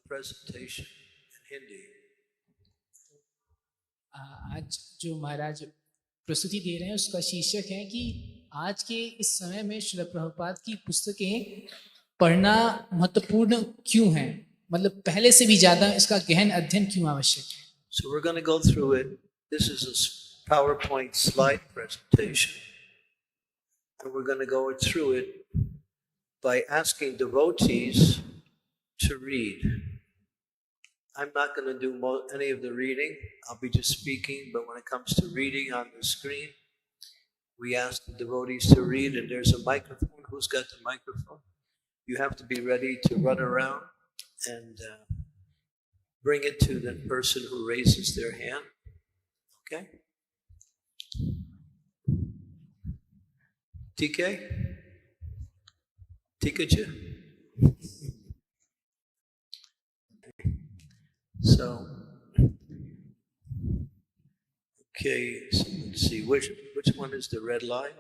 presentation in Hindi. आज जो महाराज प्रस्तुति दे रहे हैं उसका शीर्षक है कि आज के इस समय में श्रील प्रभुपाद की पुस्तकें पढ़ना महत्वपूर्ण क्यों है, मतलब पहले से भी ज्यादा इसका गहन अध्ययन क्यों आवश्यक है. So we're going to go through it. This is a PowerPoint slide presentation. And we're going to go through it by asking devotees to read. I'm not going to do any of the reading. I'll be just speaking, but when it comes to reading on the screen, we ask the devotees to read, and there's a microphone. Who's got the microphone? You have to be ready to run around and bring it to the person who raises their hand. Okay? TK? Tikacha? So, okay, so let's see, which one is the red line?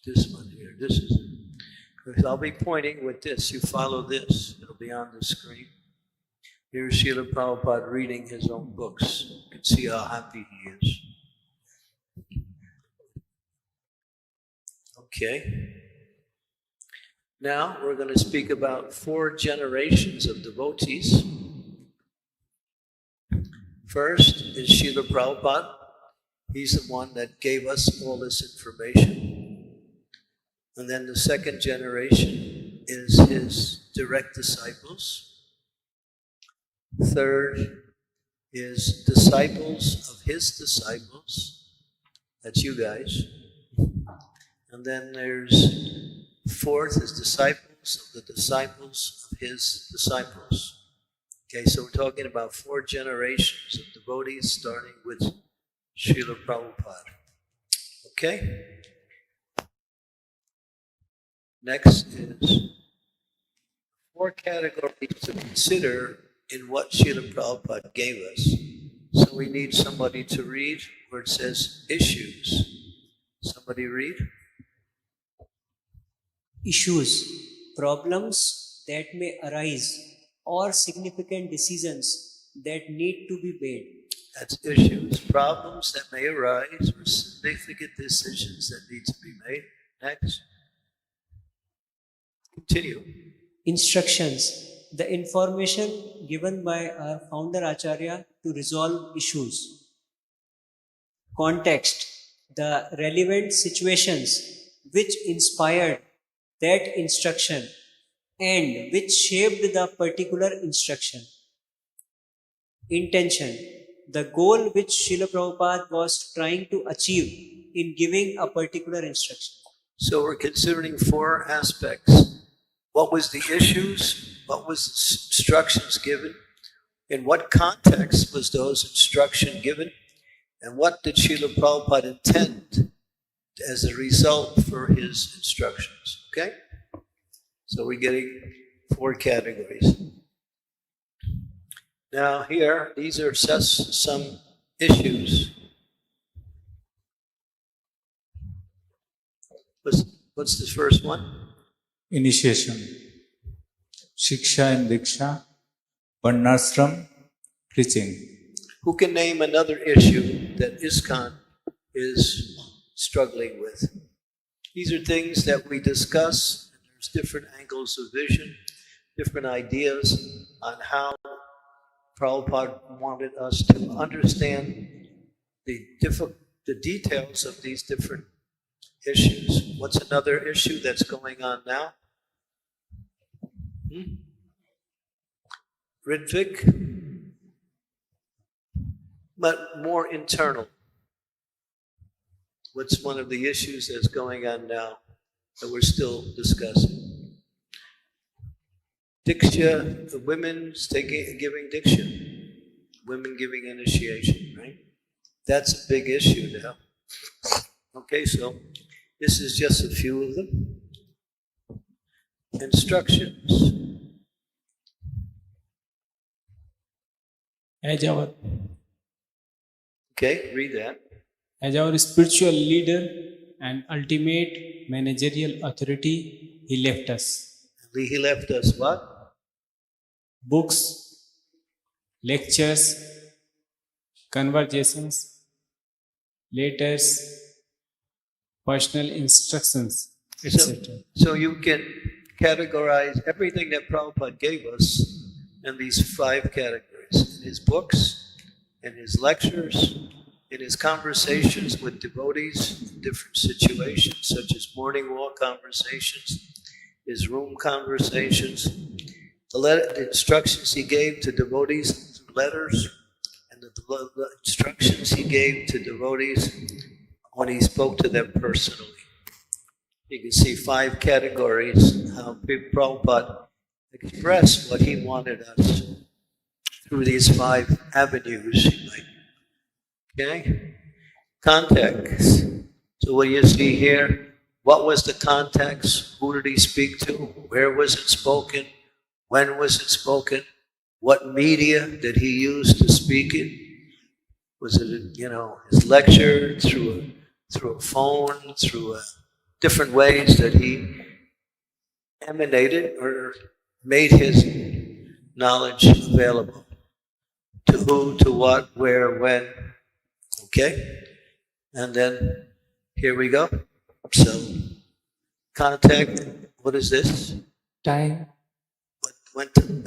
This one here, this is it. I'll be pointing with this, you follow this, it'll be on the screen. Here's Srila Prabhupada reading his own books. You can see how happy he is. Okay. Now we're going to speak about 4 generations of devotees. First is Srila Prabhupada. He's the one that gave us all this information. And then the second generation is his direct disciples. Third is disciples of his disciples. That's you guys. And then there's fourth is disciples of the disciples of his disciples. Okay, so we're talking about 4 generations of devotees starting with Srila Prabhupada. Okay? Next is 4 categories to consider in what Srila Prabhupada gave us. So we need somebody to read where it says issues. Somebody read? Issues, problems that may arise, or significant decisions that need to be made. That's issues, problems that may arise, or significant decisions that need to be made. Next. Continue. Instructions, the information given by our founder Acharya to resolve issues. Context, the relevant situations which inspired that instruction and which shaped the particular instruction. Intention, the goal which Srila Prabhupada was trying to achieve in giving a particular instruction. So we're considering 4 aspects. What was the issues? What was the instructions given? In what context was those instructions given? And what did Srila Prabhupada intend as a result for his instructions? Okay? So we're getting 4 categories. Now here, these are some issues. What's the first one? Initiation, Shiksha and Diksha, Varnashram, preaching. Who can name another issue that ISKCON is struggling with? These are things that we discuss, and there's different angles of vision, different ideas on how Prabhupada wanted us to understand the details of these different issues. What's another issue that's going on now? Ritvik? But more internal. What's one of the issues that's going on now that we're still discussing? Diksha, the women's giving Diksha. Women giving initiation, right? That's a big issue now. Okay, so this is just a few of them. Instructions. Okay, read that. As our spiritual leader and ultimate managerial authority, he left us. He left us what? books, lectures, conversations, letters, personal instructions, etc. So you can categorize everything that Prabhupada gave us in these 5 categories. In his books, in his lectures, in his conversations with devotees in different situations, such as morning walk conversations, his room conversations, the instructions he gave to devotees through letters, and the instructions he gave to devotees when he spoke to them personally. You can see 5 categories how Prabhupada expressed what he wanted us through these 5 avenues. Okay? Context. So what you see here, what was the context? Who did he speak to? Where was it spoken? When was it spoken? What media did he use to speak it? Was it, his lecture, through a phone, through different ways that he emanated or made his knowledge available? To who, to what, where, when. Okay? And then, here we go. So, contact, what is this? Time,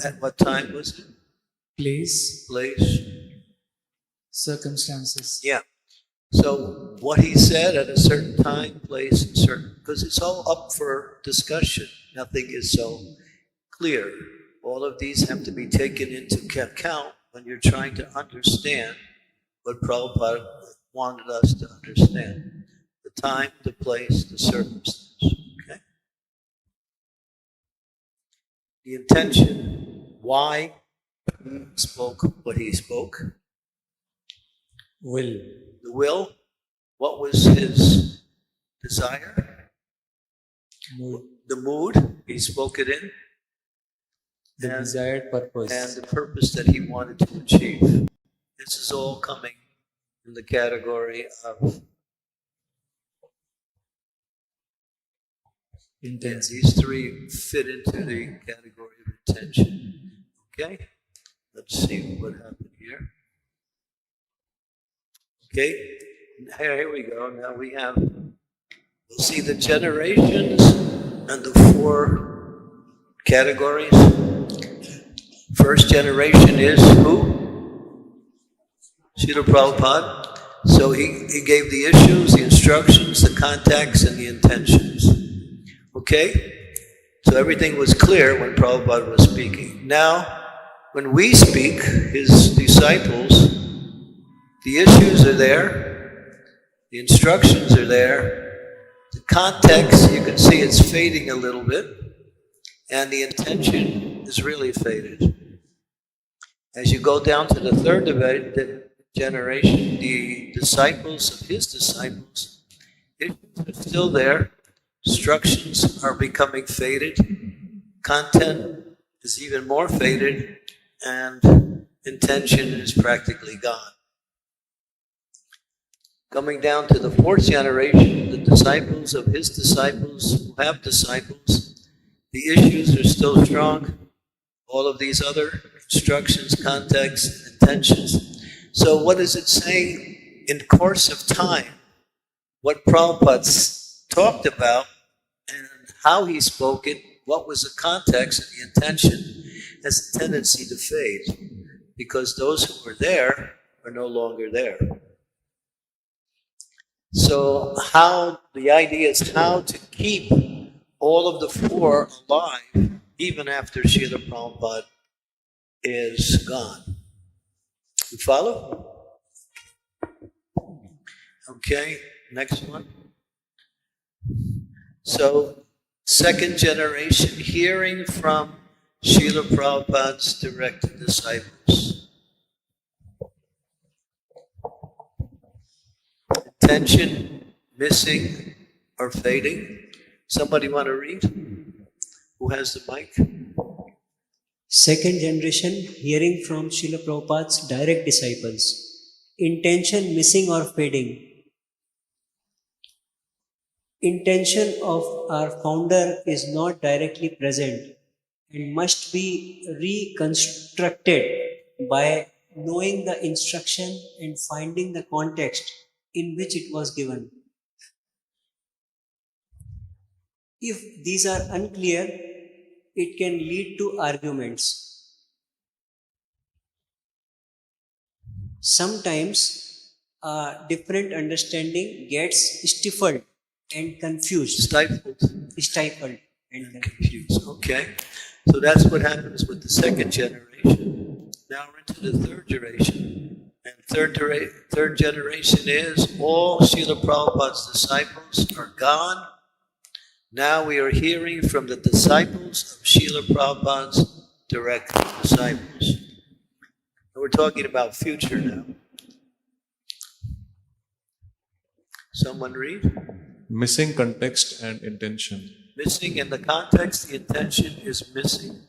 At what time was it? place, Place? circumstances. Yeah. So, what he said at a certain time, place, and certain, because it's all up for discussion. Nothing is so clear. All of these have to be taken into account when you're trying to understand what Prabhupada wanted us to understand. The time, the place, the circumstance. Okay? The intention, why he spoke what he spoke. Will. The will, what was his desire? Mood. The mood, he spoke it in. The desired purpose. And the purpose that he wanted to achieve. This is all coming in the category of Intention. These 3 fit into the category of intention. Okay? Let's see what happened here. Okay? Here we go. Now we'll see the generations and the 4 categories. First generation is who? Srila Prabhupada. So he gave the issues, the instructions, the contacts, and the intentions. Okay? So everything was clear when Prabhupada was speaking. Now, when we speak, his disciples, the issues are there, the instructions are there, the context, you can see it's fading a little bit, and the intention is really faded. As you go down to the 3rd generation, the disciples of his disciples, issues are still there, instructions are becoming faded, content is even more faded, and intention is practically gone. Coming down to the 4th generation, the disciples of his disciples who have disciples, the issues are still strong. All of these other instructions, contexts, intentions. So what is it saying in course of time? What Prabhupada talked about and how he spoke it, what was the context and the intention, has a tendency to fade because those who were there are no longer there. So the idea is how to keep all of the 4 alive even after Srila Prabhupada is gone. You follow? Okay, next one. So, 2nd generation, hearing from Srila Prabhupada's direct disciples. Attention, missing, or fading. Somebody want to read? Who has the mic? 2nd generation, hearing from Srila Prabhupada's direct disciples. Intention missing or fading. intention of our founder is not directly present and must be reconstructed by knowing the instruction and finding the context in which it was given. If these are unclear, it can lead to arguments. Sometimes a different understanding gets stifled and confused. Stifled. Stifled and confused. Confused. Okay. So that's what happens with the second generation. Now we're into the third generation. And third generation is all Srila Prabhupada's disciples are gone. Now we are hearing from the disciples of Srila Prabhupada's direct disciples. And we're talking about future now. Someone read? Missing context and intention. Missing in the context, the intention is missing.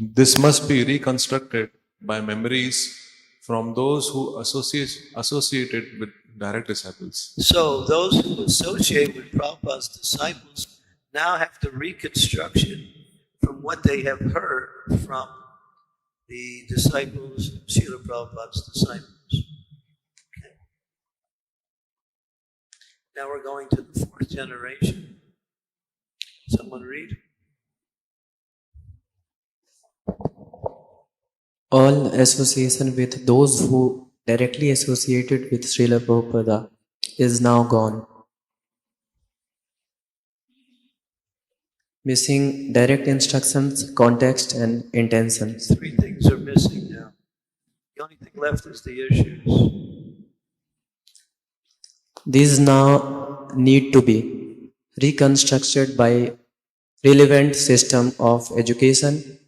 This must be reconstructed by memories from those who associated with direct disciples. So those who associate with Prabhupada's disciples now have to reconstruction from what they have heard from the disciples, Srila Prabhupada's disciples. Okay. Now we're going to the fourth generation. Someone read? All association with those who directly associated with Srila Prabhupada is now gone. Missing direct instructions, context, and intentions. Three things are missing now. The only thing left is the issues. These now need to be reconstructed by relevant system of education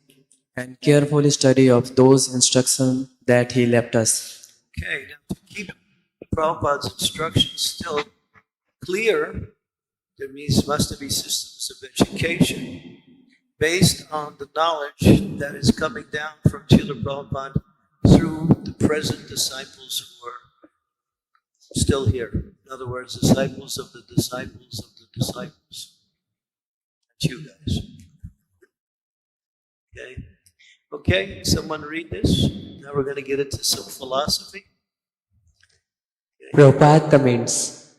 and careful study of those instructions that he left us. Okay, now to keep Prabhupada's instructions still clear, there must be systems of education based on the knowledge that is coming down from Srila Prabhupada through the present disciples who are still here. In other words, disciples of the disciples of the disciples. That's you guys. Okay. Okay, someone read this. Now we're going to get into some philosophy. Prabhupada comments,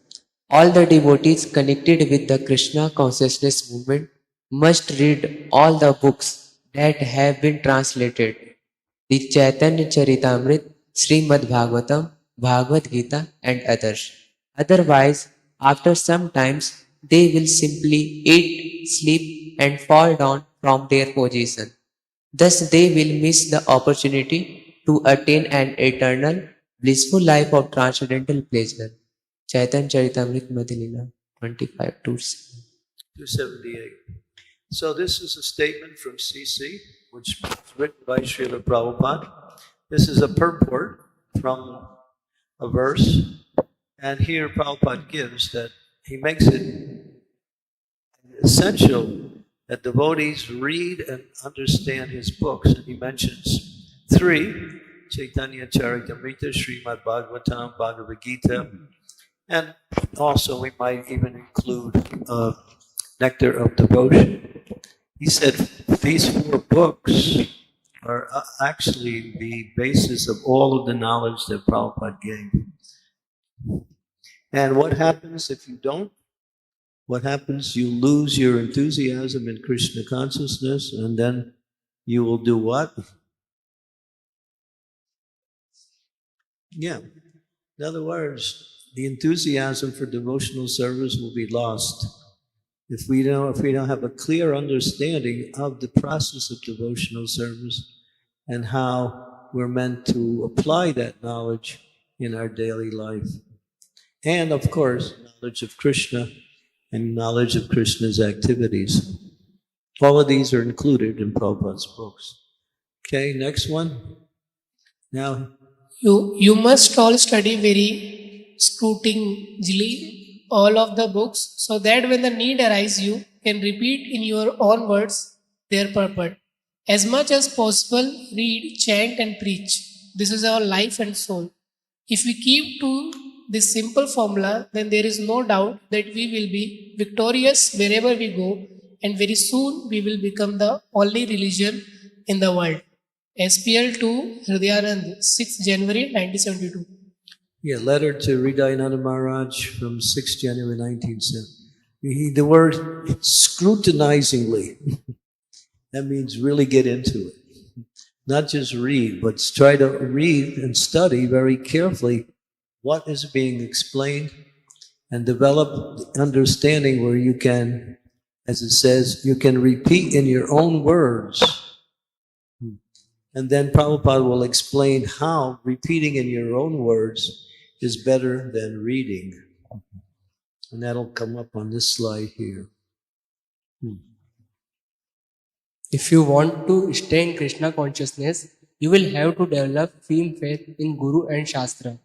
all the devotees connected with the Krishna consciousness movement must read all the books that have been translated, the Chaitanya Charitamrita, Srimad Bhagavatam, Bhagavad Gita and others. Otherwise, after some times, they will simply eat, sleep and fall down from their position. Thus, they will miss the opportunity to attain an eternal, blissful life of transcendental pleasure. Chaitanya Charitamrita Madhilila 25 to 278. So this is a statement from CC, which was written by Srila Prabhupada. This is a purport from a verse, and here Prabhupada gives that he makes it essential that devotees read and understand his books, and he mentions three: Chaitanya Charitamrita, Srimad Bhagavatam, Bhagavad Gita, and also we might even include Nectar of Devotion. He said these four books are actually the basis of all of the knowledge that Prabhupada gave. And what happens if you don't? What happens? You lose your enthusiasm in Krishna consciousness, and then you will do what? Yeah. In other words, the enthusiasm for devotional service will be lost if we don't have a clear understanding of the process of devotional service and how we're meant to apply that knowledge in our daily life. And of course, knowledge of Krishna and knowledge of Krishna's activities. All of these are included in Prabhupada's books. Okay, next one. Now, You must all study very scrutinizingly all of the books, so that when the need arises, you can repeat in your own words their purport. As much as possible, read, chant and preach. This is our life and soul. If we keep to this simple formula, then there is no doubt that we will be victorious wherever we go, and very soon we will become the only religion in the world. SPL to Hridayanand, 6 January 1972. Yeah, letter to Hridayananda Maharaj from 6 January 1970. The word scrutinizingly, that means really get into it. Not just read, but try to read and study very carefully what is being explained and develop understanding where you can, as it says, you can repeat in your own words. And then Prabhupada will explain how repeating in your own words is better than reading. And that'll come up on this slide here. If you want to stay in Krishna consciousness, you will have to develop firm faith in Guru and Shastra.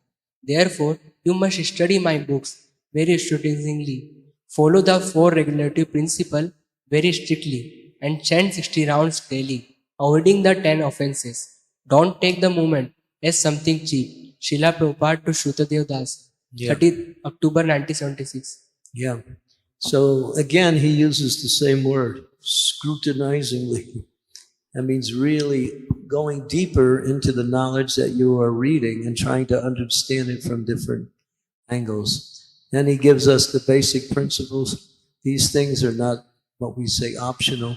Therefore, you must study my books very scrutinizingly, follow the 4 regulative principles very strictly, and chant 60 rounds daily, avoiding the 10 offenses. Don't take the moment as something cheap. Srila Prabhupada to Shrutadev Das, 30th October 1976. Yeah. So again, he uses the same word, scrutinizingly. That means really going deeper into the knowledge that you are reading and trying to understand it from different angles. Then he gives us the basic principles. These things are not what we say optional.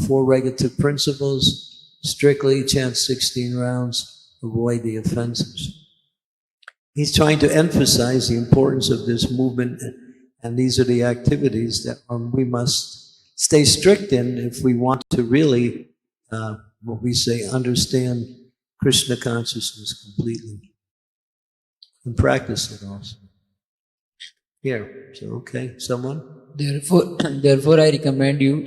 4 regulative principles, strictly chant 16 rounds, avoid the offenses. He's trying to emphasize the importance of this movement, and these are the activities that we must stay strict in if we want to really, what we say, understand Krishna consciousness completely and practice it also. Here, so okay, someone? Therefore, I recommend you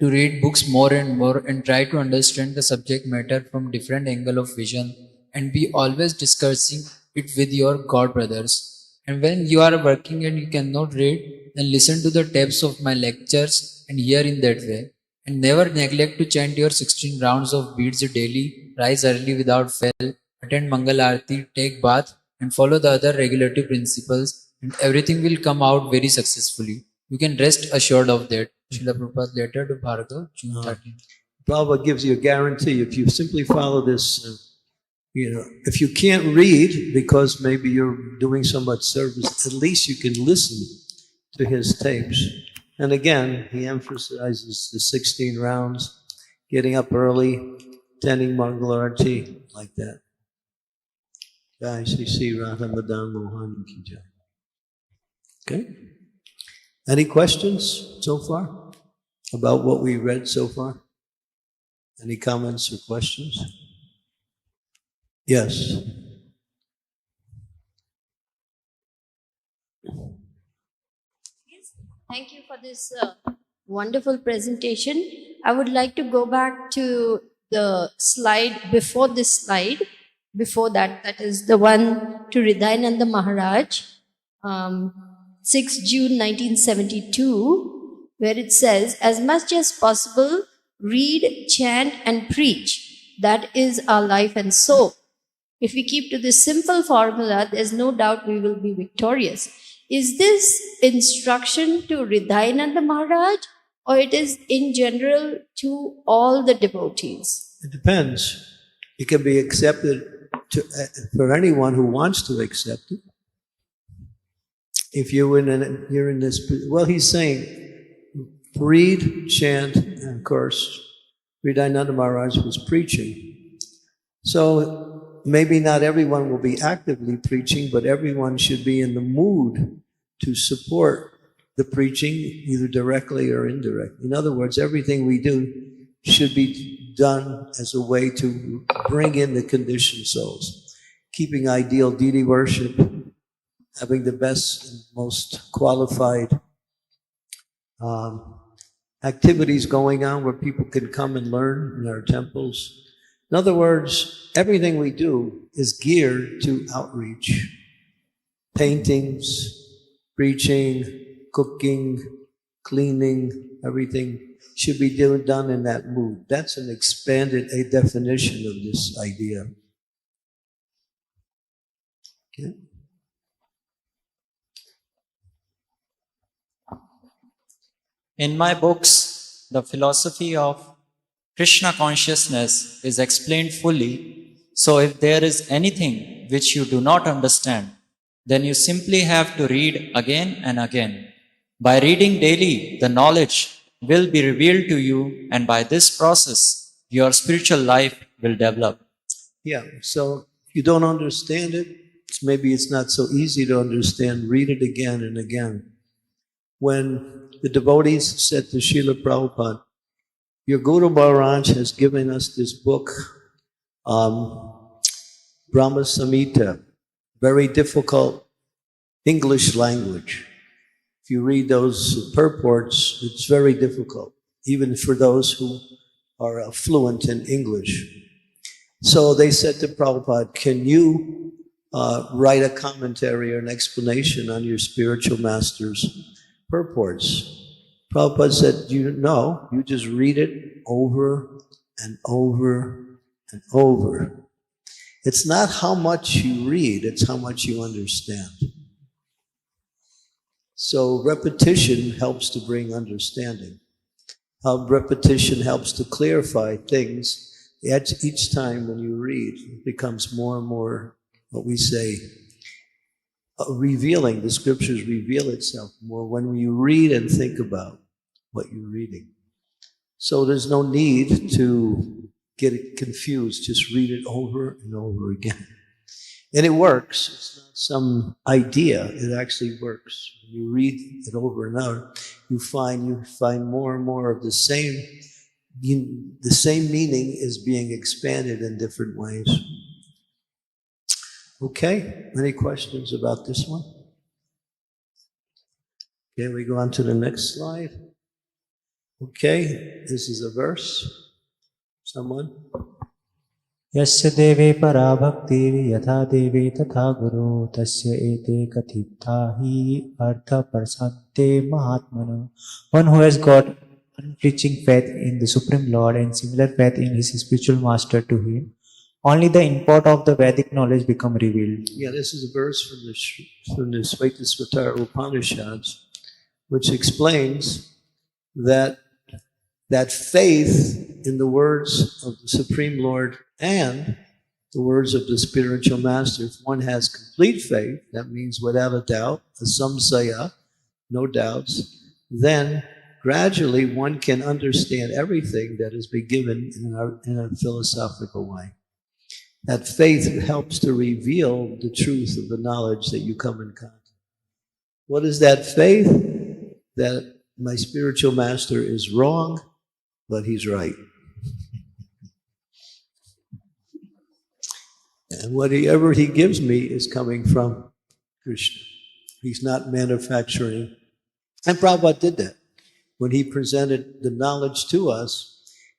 to read books more and more and try to understand the subject matter from different angle of vision and be always discussing it with your God brothers. And when you are working and you cannot read, then listen to the tapes of my lectures and hear in that way. And never neglect to chant your 16 rounds of beads daily, rise early without fail, attend Mangal Aarti, take bath, and follow the other regulative principles, and everything will come out very successfully. You can rest assured of that. Srila Prabhupada letter to Bhargava, June 13. Prabhupada gives you a guarantee if you simply follow this. If you can't read because maybe you're doing so much service, at least you can listen to his tapes. And again, he emphasizes the 16 rounds, getting up early, attending Mangal Aarti, like that. Jai Sri Radha Madan Mohan Ki Jai. Okay? Any questions so far about what we read so far? Any comments or questions? Yes. Thank you for this wonderful presentation. I would like to go back to the slide before this slide. Before that, that is the one to Hridayananda Maharaj, 6 June 1972, where it says, as much as possible, read, chant and preach. That is our life and soul. If we keep to this simple formula, there's no doubt we will be victorious. Is this instruction to Hridayananda Maharaj, or it is in general to all the devotees? It depends. It can be accepted for anyone who wants to accept it. If you're in this, well, he's saying, read, chant, and of course, Hridayananda Maharaj was preaching. So maybe not everyone will be actively preaching, but everyone should be in the mood to support the preaching, either directly or indirectly. In other words, everything we do should be done as a way to bring in the conditioned souls. Keeping ideal deity worship, having the best and most qualified activities going on where people can come and learn in our temples. In other words, everything we do is geared to outreach. Paintings, preaching, cooking, cleaning, everything should be done in that mood. That's an expanded definition of this idea. Okay. In my books, the philosophy of Krishna consciousness is explained fully. So if there is anything which you do not understand, then you simply have to read again and again. By reading daily, the knowledge will be revealed to you, and by this process, your spiritual life will develop. Yeah, so if you don't understand it, maybe it's not so easy to understand, read it again and again. When the devotees said to Srila Prabhupada, your Guru Maharaj has given us this book, Brahma Samhita, very difficult English language. If you read those purports, it's very difficult, even for those who are fluent in English. So they said to Prabhupada, can you write a commentary or an explanation on your spiritual master's purports? Prabhupada said, you just read it over and over and over. It's not how much you read, it's how much you understand. So repetition helps to bring understanding. How repetition helps to clarify things. Each time when you read, it becomes more and more, what we say, revealing. The scriptures reveal itself more when you read and think about what you're reading. So there's no need to get it confused. Just read it over and over again. And it works. It's not some idea. It actually works. When you read it over and over, you find more and more of the same meaning is being expanded in different ways. Okay, any questions about this one? Okay, we go on to the next slide. Okay, this is a verse. Someone? यस्य देवे परा भक्तिर् यथा देवे तथा गुरु तस्य एते कथिता हि अर्थ प्रसादे महात्मनो. One who has got unflinching faith in the Supreme Lord and similar faith in his spiritual master to him, only the import of the Vedic knowledge become revealed. Yeah, this is a verse from the Svetasvatara Upanishads, which explains that faith in the words of the Supreme Lord and the words of the spiritual master, if one has complete faith, that means without a doubt, a samsaya, no doubts, then gradually one can understand everything that has been given in a philosophical way. That faith helps to reveal the truth of the knowledge that you come in contact. What is that faith? That my spiritual master is wrong, but he's right. And whatever he gives me is coming from Krishna. He's not manufacturing. And Prabhupada did that. When he presented the knowledge to us,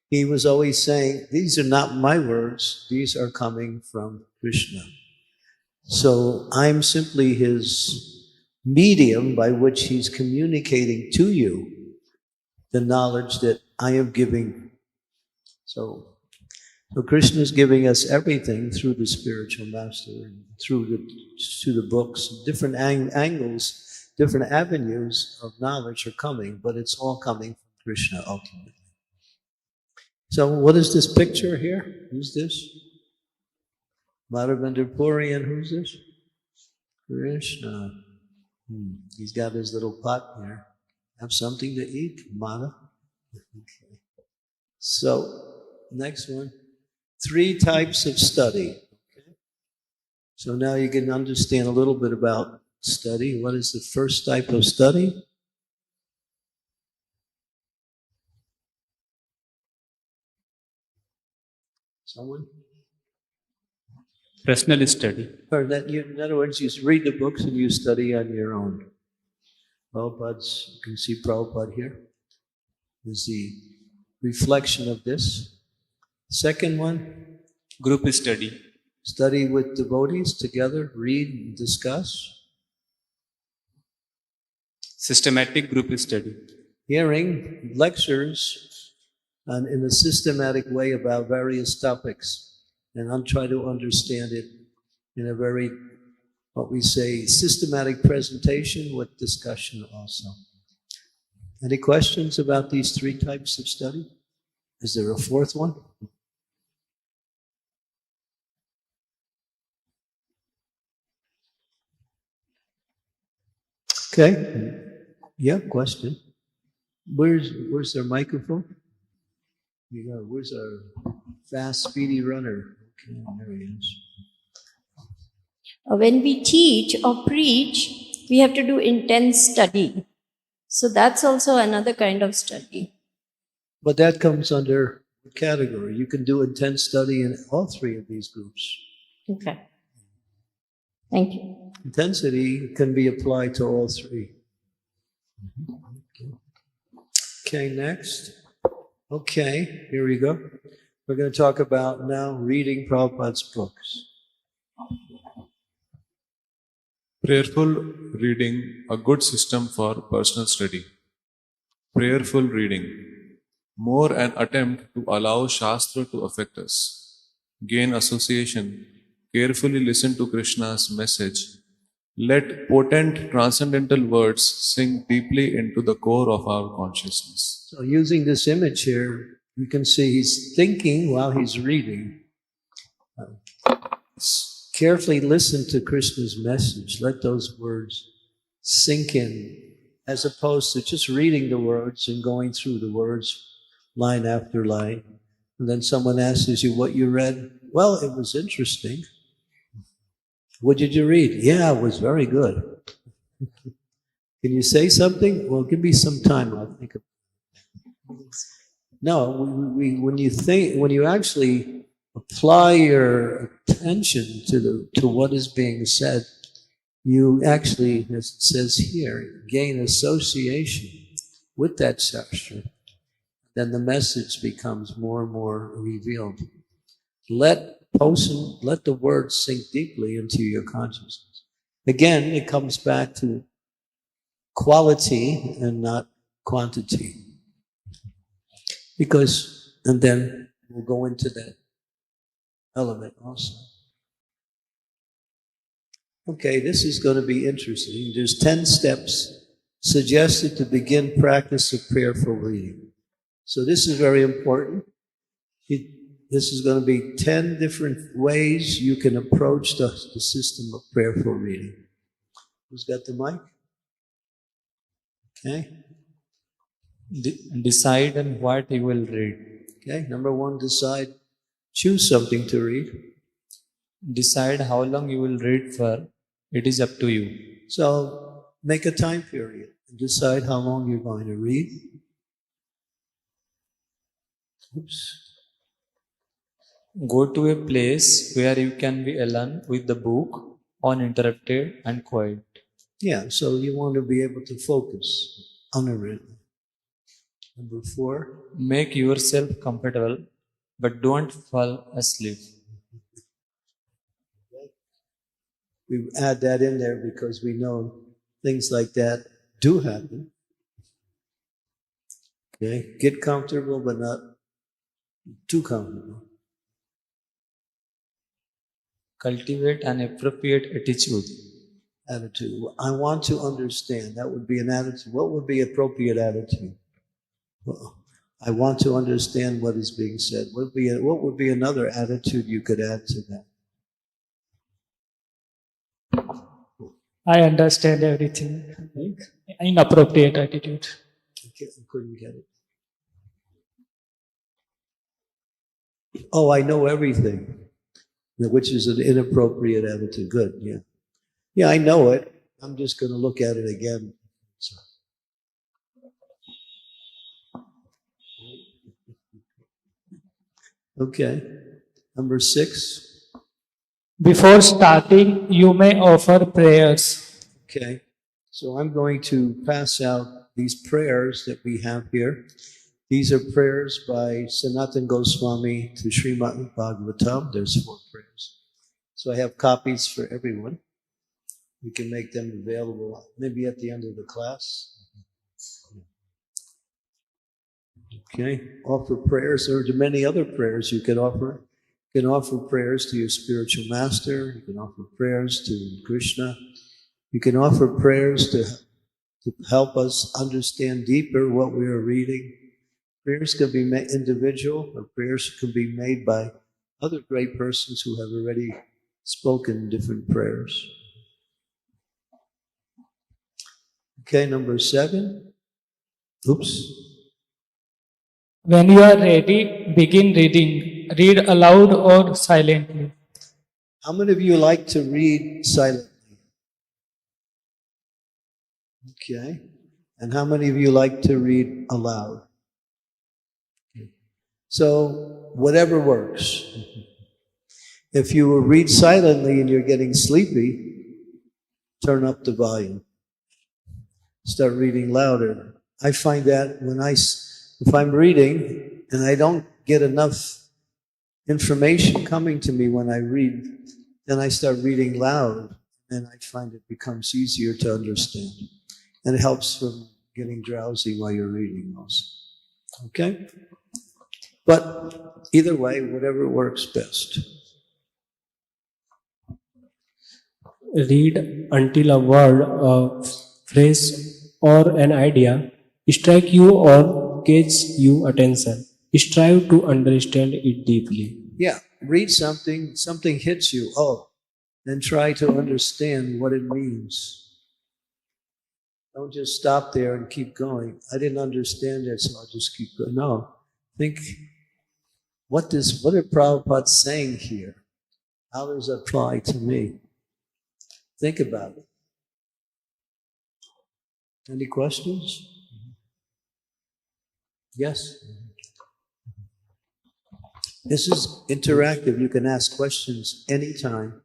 he was always saying, these are not my words, these are coming from Krishna. So I'm simply his medium by which he's communicating to you the knowledge that I am giving. So Krishna is giving us everything through the spiritual master, and through the books, different angles, different avenues of knowledge are coming, but it's all coming from Krishna ultimately. So what is this picture here? Who's this? Madhavendra Puri, and who's this? Krishna. He's got his little pot here. Have something to eat, Madhav? Okay. So, next one. 3 types of study. Okay. So now you can understand a little bit about study. What is the first type of study? Someone? Personal study. Or that in other words, you read the books and you study on your own. Prabhupada's, you can see Prabhupada here. Is the reflection of this. Second one? Group study. Study with devotees together, read and discuss. Systematic group study. Hearing lectures in a systematic way about various topics, and I'll try to understand it in a very, what we say, systematic presentation with discussion also. Any questions about these three types of study? Is there a fourth one? Okay. Yeah, question. Where's their microphone? Where's our fast, speedy runner? Okay, there he is. When we teach or preach, we have to do intense study. So that's also another kind of study. But that comes under a category. You can do intense study in all three of these groups. Okay. Thank you. Intensity can be applied to all three. Okay, next. Okay, here we go. We're going to talk about now reading Prabhupada's books. Prayerful reading, a good system for personal study. Prayerful reading, more an attempt to allow Shastra to affect us. Gain association, carefully listen to Krishna's message. Let potent transcendental words sink deeply into the core of our consciousness. So using this image here, you can see he's thinking while he's reading. Carefully listen to Krishna's message. Let those words sink in, as opposed to just reading the words and going through the words line after line. And then someone asks you what you read. Well, it was interesting. What did you read? Yeah, it was very good. Can you say something? Well, give me some time. I'll think of it. No, when you actually apply your attention to what is being said, you actually, as it says here, gain association with that Shastra. Then the message becomes more and more revealed. Let the words sink deeply into your consciousness. Again, it comes back to quality and not quantity. And then we'll go into that element also. Okay, this is going to be interesting. There's 10 steps suggested to begin practice of prayerful reading. So this is very important. This is going to be 10 different ways you can approach the system of prayerful reading. Who's got the mic? Okay. Decide on what you will read. Okay, number one, decide. Choose something to read. Decide how long you will read for. It is up to you. So make a time period and decide how long you're going to read. Oops. Go to a place where you can be alone with the book, uninterrupted and quiet. Yeah, so you want to be able to focus uninterrupted. Number 4. Make yourself comfortable, but don't fall asleep. We add that in there because we know things like that do happen. Okay, get comfortable, but not too comfortable. Cultivate an appropriate attitude. Attitude. I want to understand. That would be an attitude. What would be appropriate attitude? Well, I want to understand what is being said. What would be another attitude you could add to that? I understand everything. Inappropriate attitude. I couldn't get it. Oh, I know everything. Which is an inappropriate attitude. Good, yeah. Yeah, I know it. I'm just going to look at it again. So. Okay. Number 6. Before starting, you may offer prayers. Okay. So I'm going to pass out these prayers that we have here. These are prayers by Sanatana Goswami to Srimad Bhagavatam. There's 4 prayers. So I have copies for everyone. We can make them available maybe at the end of the class. Okay. Offer prayers. There are many other prayers you can offer. You can offer prayers to your spiritual master. You can offer prayers to Krishna. You can offer prayers to to help us understand deeper what we are reading. Prayers can be individual, or prayers can be made by other great persons who have already spoken different prayers. Okay, number 7. Oops. When you are ready, begin reading. Read aloud or silently. How many of you like to read silently? Okay. And how many of you like to read aloud? Okay. So, whatever works. If you will read silently and you're getting sleepy, turn up the volume. Start reading louder. I find that if I'm reading and I don't get enough information coming to me when I read, then I start reading loud, and I find it becomes easier to understand. And it helps from getting drowsy while you're reading also. Okay? But either way, whatever works best. Read until a word, a phrase, or an idea strike you or catch your attention. Strive to understand it deeply. Yeah, read something hits you, then try to understand what it means. Don't just stop there and keep going. I didn't understand it, so I'll just keep going. No, think, what are Prabhupada saying here? How does it apply to me? Think about it. Any questions? Yes? This is interactive. You can ask questions anytime.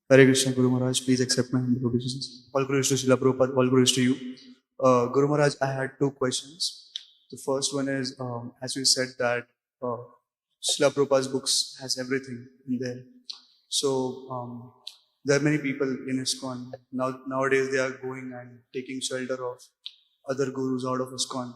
Hare Krishna, Guru Maharaj, please accept my humble obeisances. All glories to Srila Prabhupada, all glories to you. Guru Maharaj, I had 2 questions. The first one is, as you said that Srila Prabhupada's books has everything in there. So, there are many people in ISKCON. Nowadays they are going and taking shelter of other gurus out of ISKCON.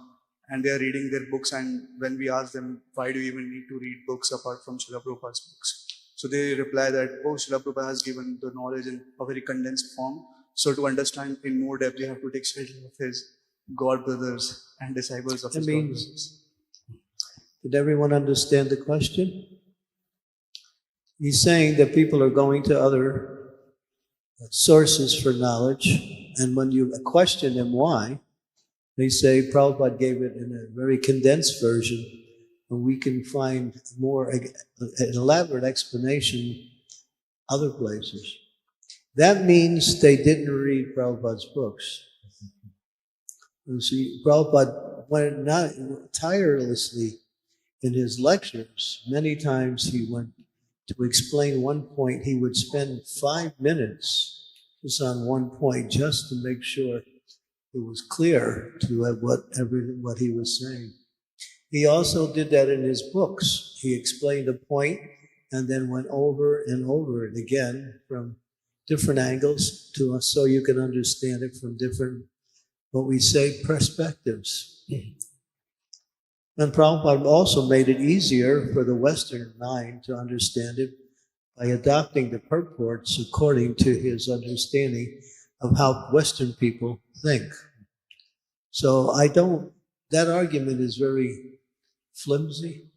And they are reading their books, and when we ask them, why do you even need to read books apart from Srila Prabhupada's books? So they reply that, Srila Prabhupada has given the knowledge in a very condensed form. So to understand in more depth, you have to take shelter of his God brothers and disciples of his God brothers. Did everyone understand the question? He's saying that people are going to other sources for knowledge, and when you question them why, they say Prabhupada gave it in a very condensed version, and we can find more an elaborate explanation other places. That means they didn't read Prabhupada's books. You see, Prabhupada went not tirelessly in his lectures. Many times he went to explain one point. He would spend 5 minutes just on one point, just to make sure it was clear to what he was saying. He also did that in his books. He explained a point and then went over and over it again from different angles so you can understand it from different, what we say, perspectives. And Prabhupada also made it easier for the Western mind to understand it by adopting the purports according to his understanding of how Western people think. So that argument is very flimsy,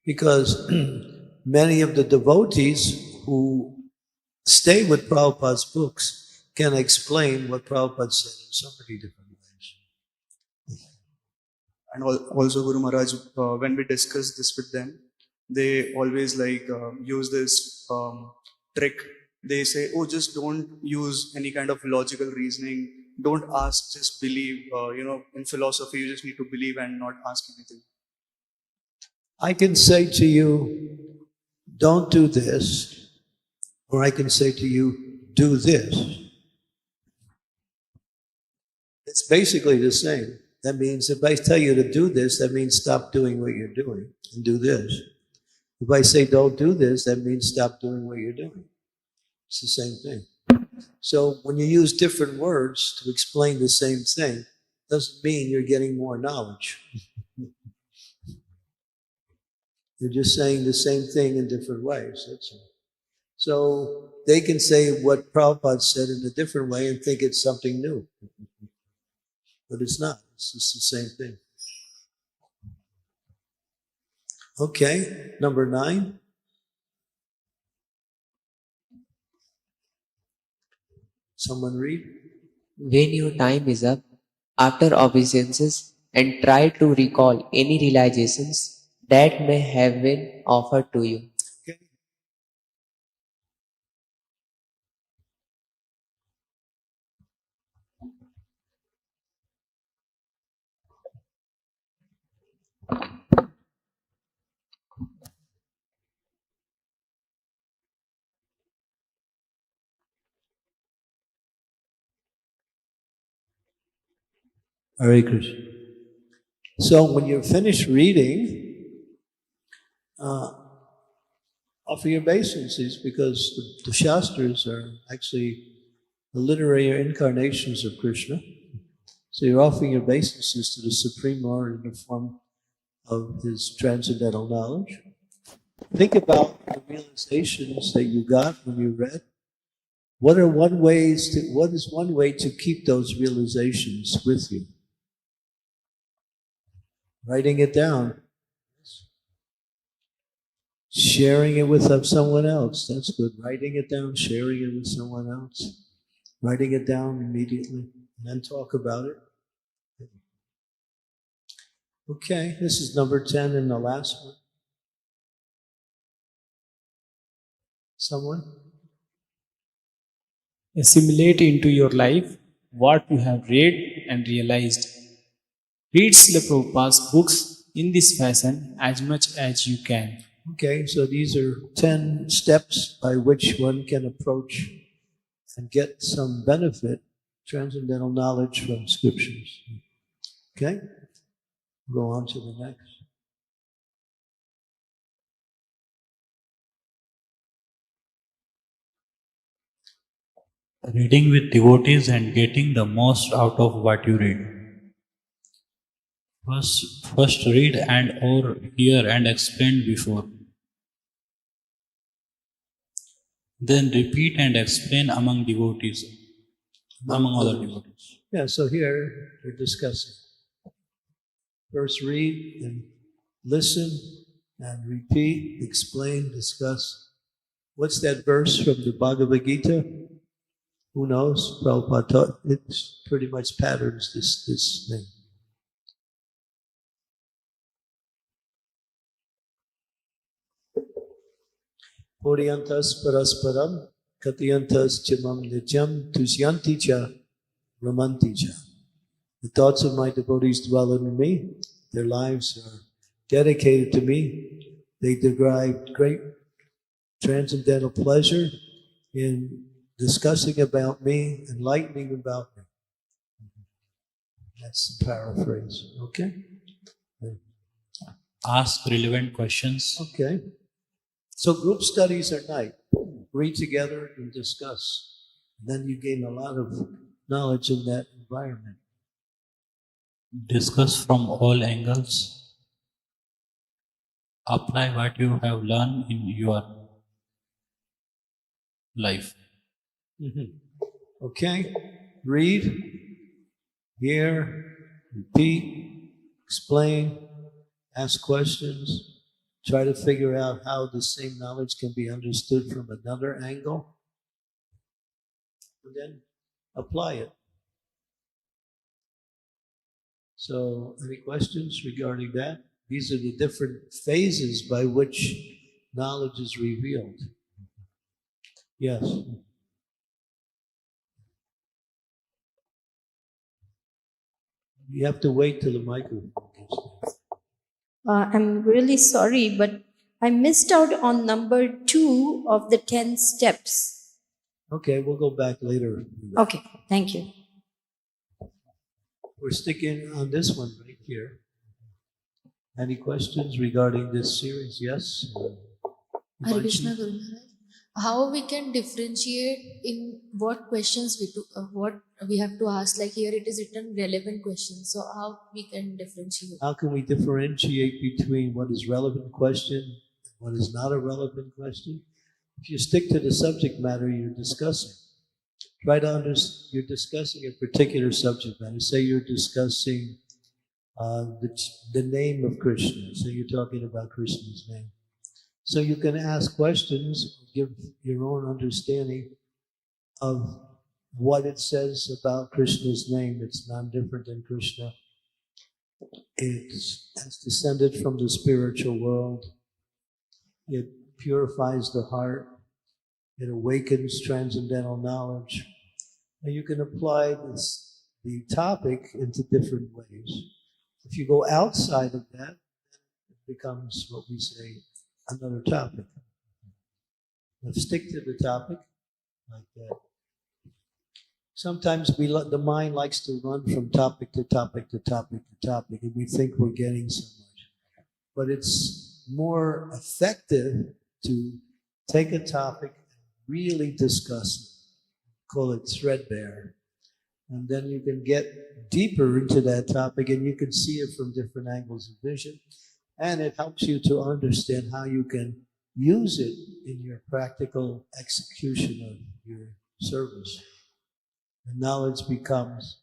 because many of the devotees who stay with Prabhupada's books can explain what Prabhupada said in so many different ways. And also, Guru Maharaj, when we discuss this with them, they always use this trick. They say, just don't use any kind of logical reasoning. Don't ask, just believe. In philosophy, you just need to believe and not ask anything. I can say to you, don't do this. Or I can say to you, do this. It's basically the same. That means if I tell you to do this, that means stop doing what you're doing and do this. If I say don't do this, that means stop doing what you're doing. It's the same thing. So when you use different words to explain the same thing, doesn't mean you're getting more knowledge. You're just saying the same thing in different ways. That's all. So they can say what Prabhupada said in a different way and think it's something new. But it's not. It's just the same thing. Okay, number 9. Someone read? When your time is up, after obeisances, and try to recall any realizations that may have been offered to you. Okay. Hare Krishna. So when you're finished reading, offer your obeisances, because the Shastras are actually the literary incarnations of Krishna. So you're offering your obeisances to the Supreme Lord in the form of His transcendental knowledge. Think about the realizations that you got when you read. What is one way to keep those realizations with you? Writing it down. Sharing it with someone else. That's good. Writing it down, sharing it with someone else. Writing it down immediately, and then talk about it. Okay, this is number 10 and the last one. Someone? Assimilate into your life what you have read and realized. Read Srila Prabhupada's books in this fashion as much as you can. Okay, so these are 10 steps by which one can approach and get some benefit, transcendental knowledge from scriptures. Okay? Go on to the next. Reading with devotees and getting the most out of what you read. First read and or hear and explain before. Then repeat and explain among devotees, among other devotees. Yeah, so here we're discussing. First read and listen and repeat, explain, discuss. What's that verse from the Bhagavad Gita? Who knows? Prabhupada taught it pretty much patterns this thing. Puryantas parasparam katyantas chimam nityam tusyanti cha ramanti cha. The thoughts of my devotees dwell in me. Their lives are dedicated to me. They derive great transcendental pleasure in discussing about me, enlightening about me. That's the paraphrase. Okay? Ask relevant questions. Okay. So group studies are nice. Read together and discuss. Then you gain a lot of knowledge in that environment. Discuss from all angles. Apply what you have learned in your life. Okay? Read, hear, repeat, explain, ask questions. Try to figure out how the same knowledge can be understood from another angle. And then apply it. So, any questions regarding that? These are the different phases by which knowledge is revealed. Yes. You have to wait till the microphone gets there. I'm really sorry, but I missed out on number 2 of the 10 steps. Okay, we'll go back later. Okay, thank you. We're sticking on this one right here. Any questions regarding this series? Yes? Hare Krishna Guru Maharaj. How we can differentiate in what questions what we have to ask? Like here it is written relevant questions. So how we can differentiate? How can we differentiate between what is relevant question and what is not a relevant question? If you stick to the subject matter you're discussing, try to understand, you're discussing a particular subject matter. Say you're discussing the name of Krishna. So you're talking about Krishna's name. So you can ask questions, give your own understanding of what it says about Krishna's name. It's non-different than Krishna. It's descended from the spiritual world. It purifies the heart. It awakens transcendental knowledge. And you can apply the topic into different ways. If you go outside of that, it becomes what we say, another topic. Now stick to the topic like that. Sometimes the mind likes to run from topic to topic to topic to topic, and we think we're getting so much. But it's more effective to take a topic and really discuss it. Call it threadbare. And then you can get deeper into that topic and you can see it from different angles of vision. And it helps you to understand how you can use it in your practical execution of your service. And knowledge becomes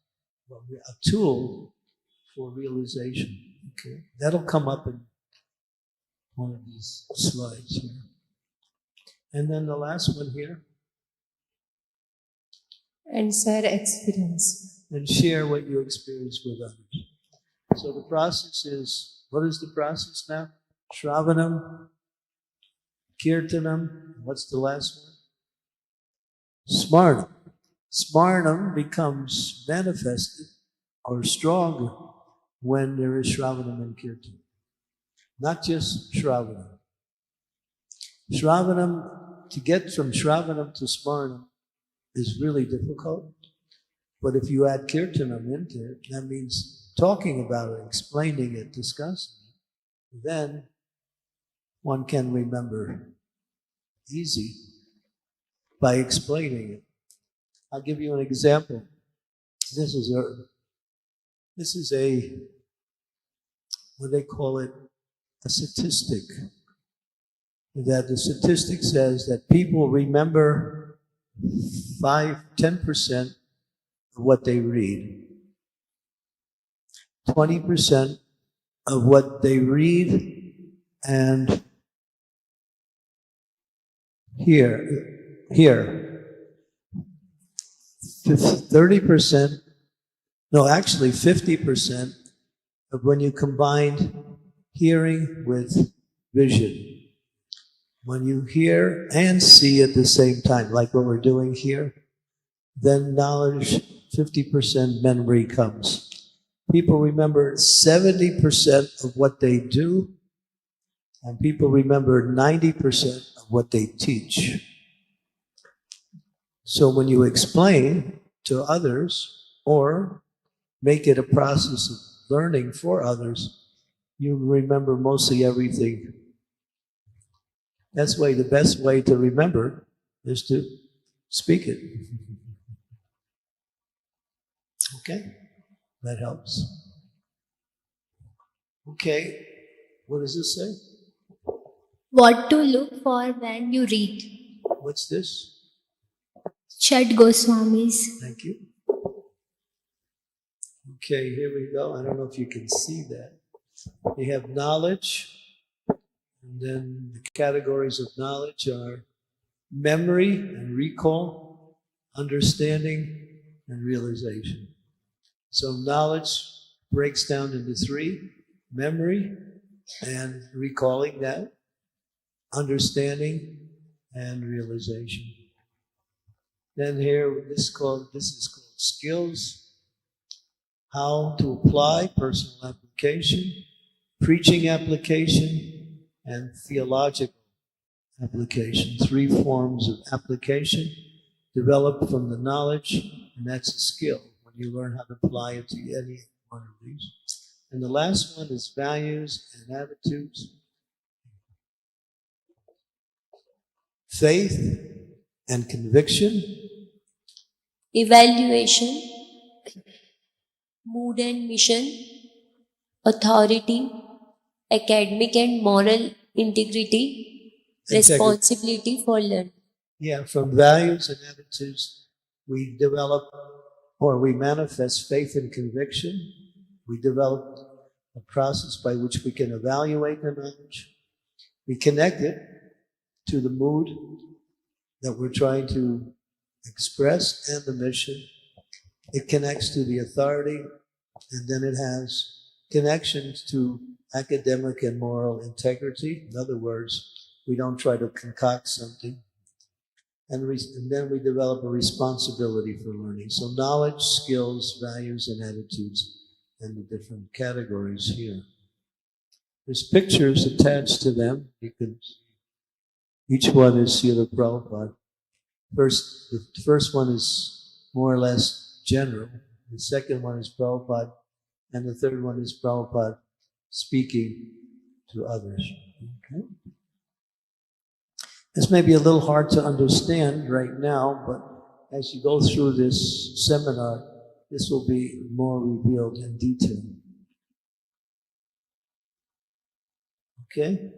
a tool for realization. Okay, that'll come up in one of these slides here. And then the last one here. And share experience. And share what you experience with others. So the process is, what is the process now? Shravanam, Kirtanam, what's the last one? Smarnam. Smarnam becomes manifested or stronger when there is Shravanam and Kirtan. Not just Shravanam. Shravanam, to get from Shravanam to Smarnam is really difficult. But if you add Kirtanam into it, that means talking about it, explaining it, discussing it, then one can remember easy by explaining it. I'll give you an example. This is a what they call it, a statistic. That the statistic says that people remember 10% of what they read. 20% of what they read and hear. 30%, no, actually 50% of when you combine hearing with vision. When you hear and see at the same time, like what we're doing here, then knowledge, 50% memory comes. People remember 70% of what they do, and people remember 90% of what they teach. So when you explain to others or make it a process of learning for others, you remember mostly everything. That's why the best way to remember is to speak it. Okay? That helps. Okay, what does this say? What to look for when you read. What's this? Shad Goswamis. Thank you. Okay, here we go. I don't know if you can see that. We have knowledge, and then the categories of knowledge are memory and recall, understanding, and realization. So knowledge breaks down into three: memory and recalling that, understanding, and realization. Then here, this is called skills, how to apply, personal application, preaching application, and theological application. Three forms of application developed from the knowledge, and that's a skill when you learn how to apply it to any one of these. And the last one is values and attitudes, faith and conviction, Evaluation, mood and mission, authority, academic and moral integrity, responsibility for learning. Yeah, from values and attitudes, we develop or we manifest faith and conviction. We develop a process by which we can evaluate the knowledge. We connect it to the mood that we're trying to express and the mission. It connects to the authority, and then it has connections to academic and moral integrity. In other words, we don't try to concoct something. And then we develop a responsibility for learning. So knowledge, skills, values, and attitudes, and the different categories here. There's pictures attached to them. You can see. Each one is Srila Prabhupada. The first one is more or less general. The second one is Prabhupada. And the third one is Prabhupada speaking to others. Okay? This may be a little hard to understand right now, but as you go through this seminar, this will be more revealed in detail. Okay?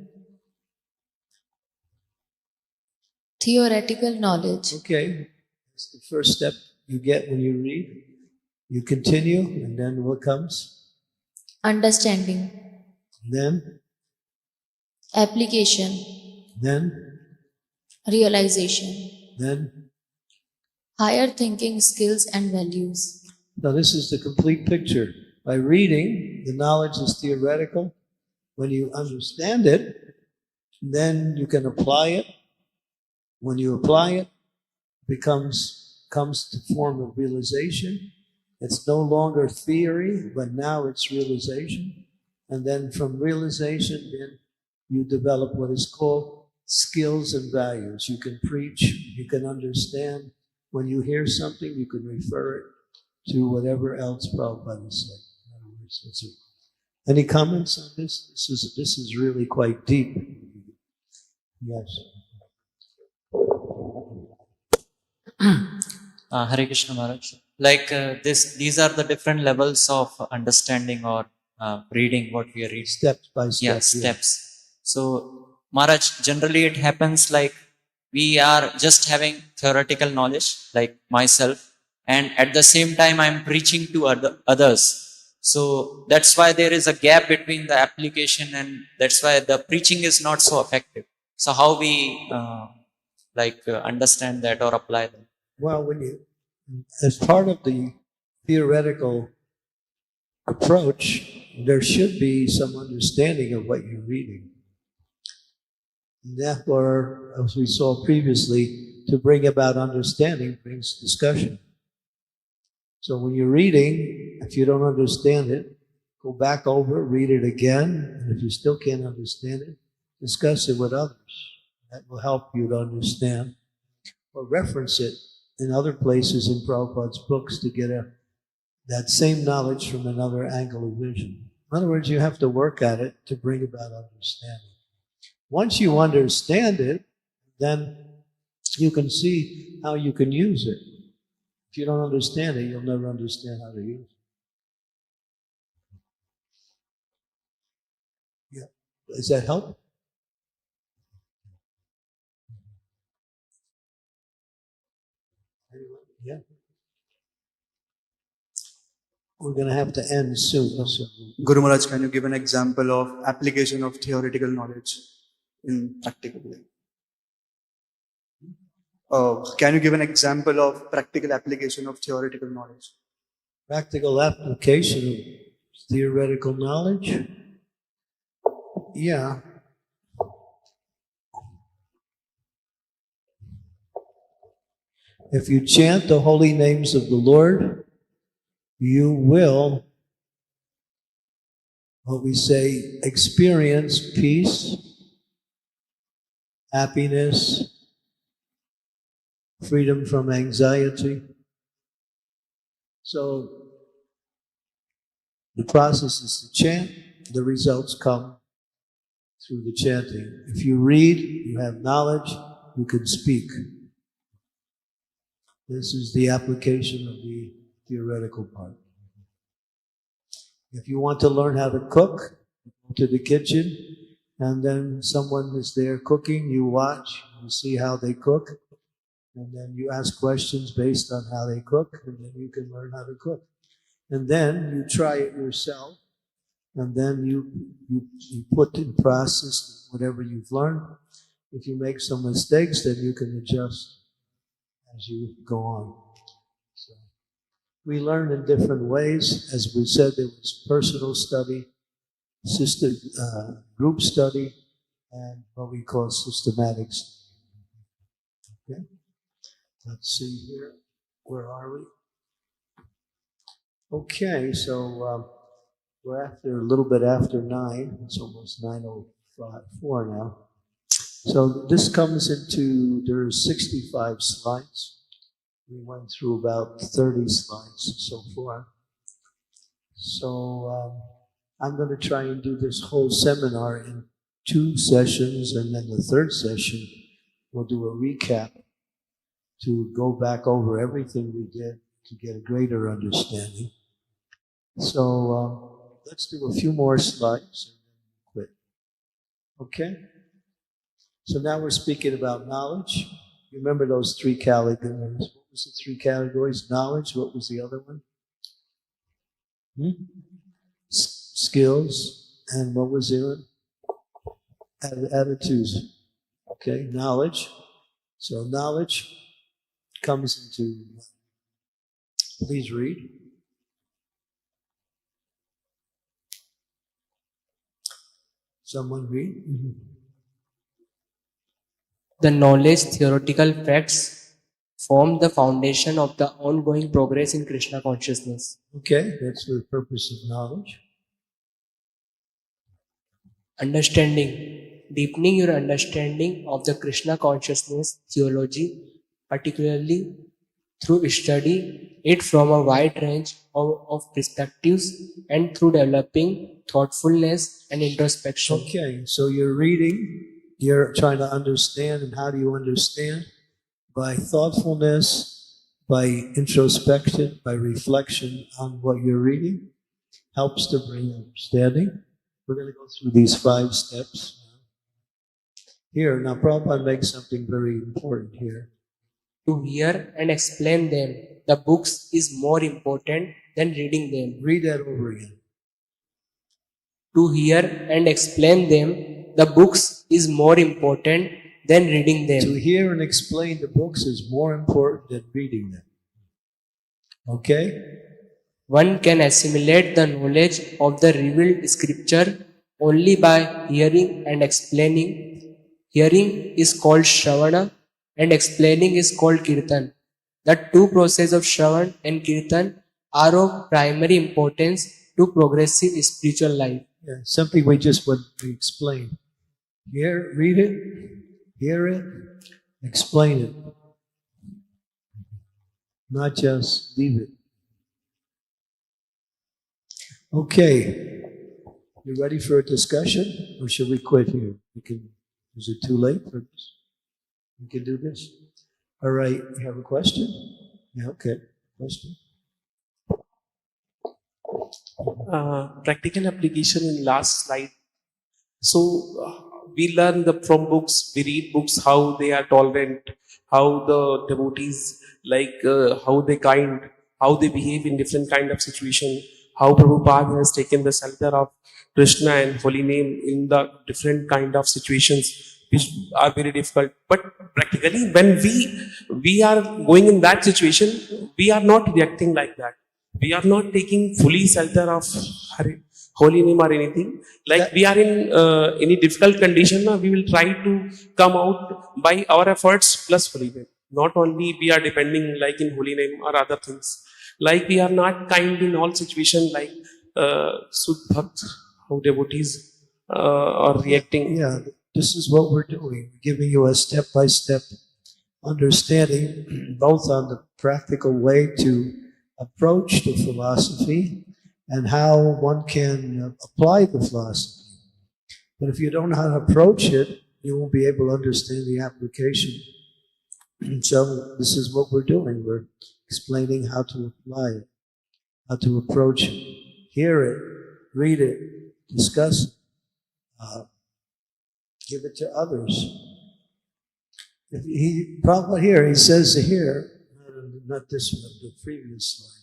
Theoretical knowledge. Okay. That's the first step you get when you read. You continue, and then what comes? Understanding. Then? Application. Then? Realization. Then? Higher thinking skills and values. Now this is the complete picture. By reading, the knowledge is theoretical. When you understand it, then you can apply it. When you apply it, it comes to form of realization. It's no longer theory, but now it's realization. And then from realization, then you develop what is called skills and values. You can preach, you can understand. When you hear something, you can refer it to whatever else Prabhupada said. In other words, any comments on this? This is really quite deep. Yes. Hare Krishna Maharaj. Like these are the different levels of understanding or reading what we are reading. Step by step. Yeah, steps. So Maharaj, generally it happens like we are just having theoretical knowledge, like myself, and at the same time I'm preaching to others. So that's why there is a gap between the application, and that's why the preaching is not so effective. So how we understand that or apply that? Well, as part of the theoretical approach, there should be some understanding of what you're reading. And therefore, as we saw previously, to bring about understanding brings discussion. So when you're reading, if you don't understand it, go back over, read it again, and if you still can't understand it, discuss it with others. That will help you to understand, or reference it in other places in Prabhupada's books to get that same knowledge from another angle of vision. In other words, you have to work at it to bring about understanding. Once you understand it, then you can see how you can use it. If you don't understand it, you'll never understand how to use it. Yeah. Does that help? Yeah. We're going to have to end soon. So. Guru Maharaj, can you give an example of application of theoretical knowledge in practical life? Can you give an example of practical application of theoretical knowledge? Practical application of theoretical knowledge? Yeah. If you chant the holy names of the Lord, you will, what we say, experience peace, happiness, freedom from anxiety. So the process is to chant, the results come through the chanting. If you read, you have knowledge, you can speak. This is the application of the theoretical part. If you want to learn how to cook, go to the kitchen, and then someone is there cooking, you watch, you see how they cook, and then you ask questions based on how they cook, and then you can learn how to cook. And then you try it yourself, and then you put in process whatever you've learned. If you make some mistakes, then you can adjust as you go on. So we learn in different ways. As we said, there was personal study, group study, and what we call systematic study. Okay? Let's see here. Where are we? Okay, so we're after a little bit after 9. It's almost 9:04 now. So this comes into, there's 65 slides. We went through about 30 slides so far. So I'm going to try and do this whole seminar in 2 sessions, and then the third session we'll do a recap to go back over everything we did to get a greater understanding. So let's do a few more slides and then quit. Okay? So now we're speaking about knowledge. You remember those 3 categories? What was the 3 categories? Knowledge. What was the other one? Skills. And what was the other? Attitudes. Okay, knowledge. So knowledge comes into, please read. Someone read? Mm-hmm. The knowledge, theoretical facts form the foundation of the ongoing progress in Krishna consciousness. Okay, that's the purpose of knowledge. Understanding, deepening your understanding of the Krishna consciousness theology, particularly through study it from a wide range of perspectives and through developing thoughtfulness and introspection. Okay, so you're reading, you're trying to understand, and how do you understand? By thoughtfulness, by introspection, by reflection on what you're reading, helps to bring understanding. We're going to go through these 5 steps. Here, now Prabhupada makes something very important here. To hear and explain them, the books is more important than reading them. Read that over again. To hear and explain them, the books is more important than reading them. To hear and explain the books is more important than reading them. Okay? One can assimilate the knowledge of the revealed scripture only by hearing and explaining. Hearing is called Shravana and explaining is called Kirtan. The 2 processes of Shravan and Kirtan are of primary importance to progressive spiritual life. Yeah, something we just would explain. Hear, read it, hear it, explain it. Not just leave it. Okay. You ready for a discussion? Or should we quit here? Is it too late for this? We can do this. All right. You have a question? Yeah, okay. Question? Practical application in last slide. So we learn from books, we read books how they are tolerant, how the devotees how they kind, how they behave in different kind of situation, how Prabhupada has taken the shelter of Krishna and holy name in the different kind of situations which are very difficult. But practically when we are going in that situation, we are not reacting like that. We are not taking fully shelter of holy name or anything. We are in any difficult condition, we will try to come out by our efforts plus holy name. Not only we are depending in holy name or other things. We are not kind in all situations Sudh Bhakt, how devotees are reacting. Yeah, this is what we're doing. Giving you a step-by-step understanding, both on the practical way to approach the philosophy and how one can apply the philosophy. But if you don't know how to approach it, you won't be able to understand the application. So this is what we're doing. We're explaining how to apply it, how to approach it. Hear it, read it, discuss it, Give it to others. Prabhupada here, he says here, not this one, the previous slide.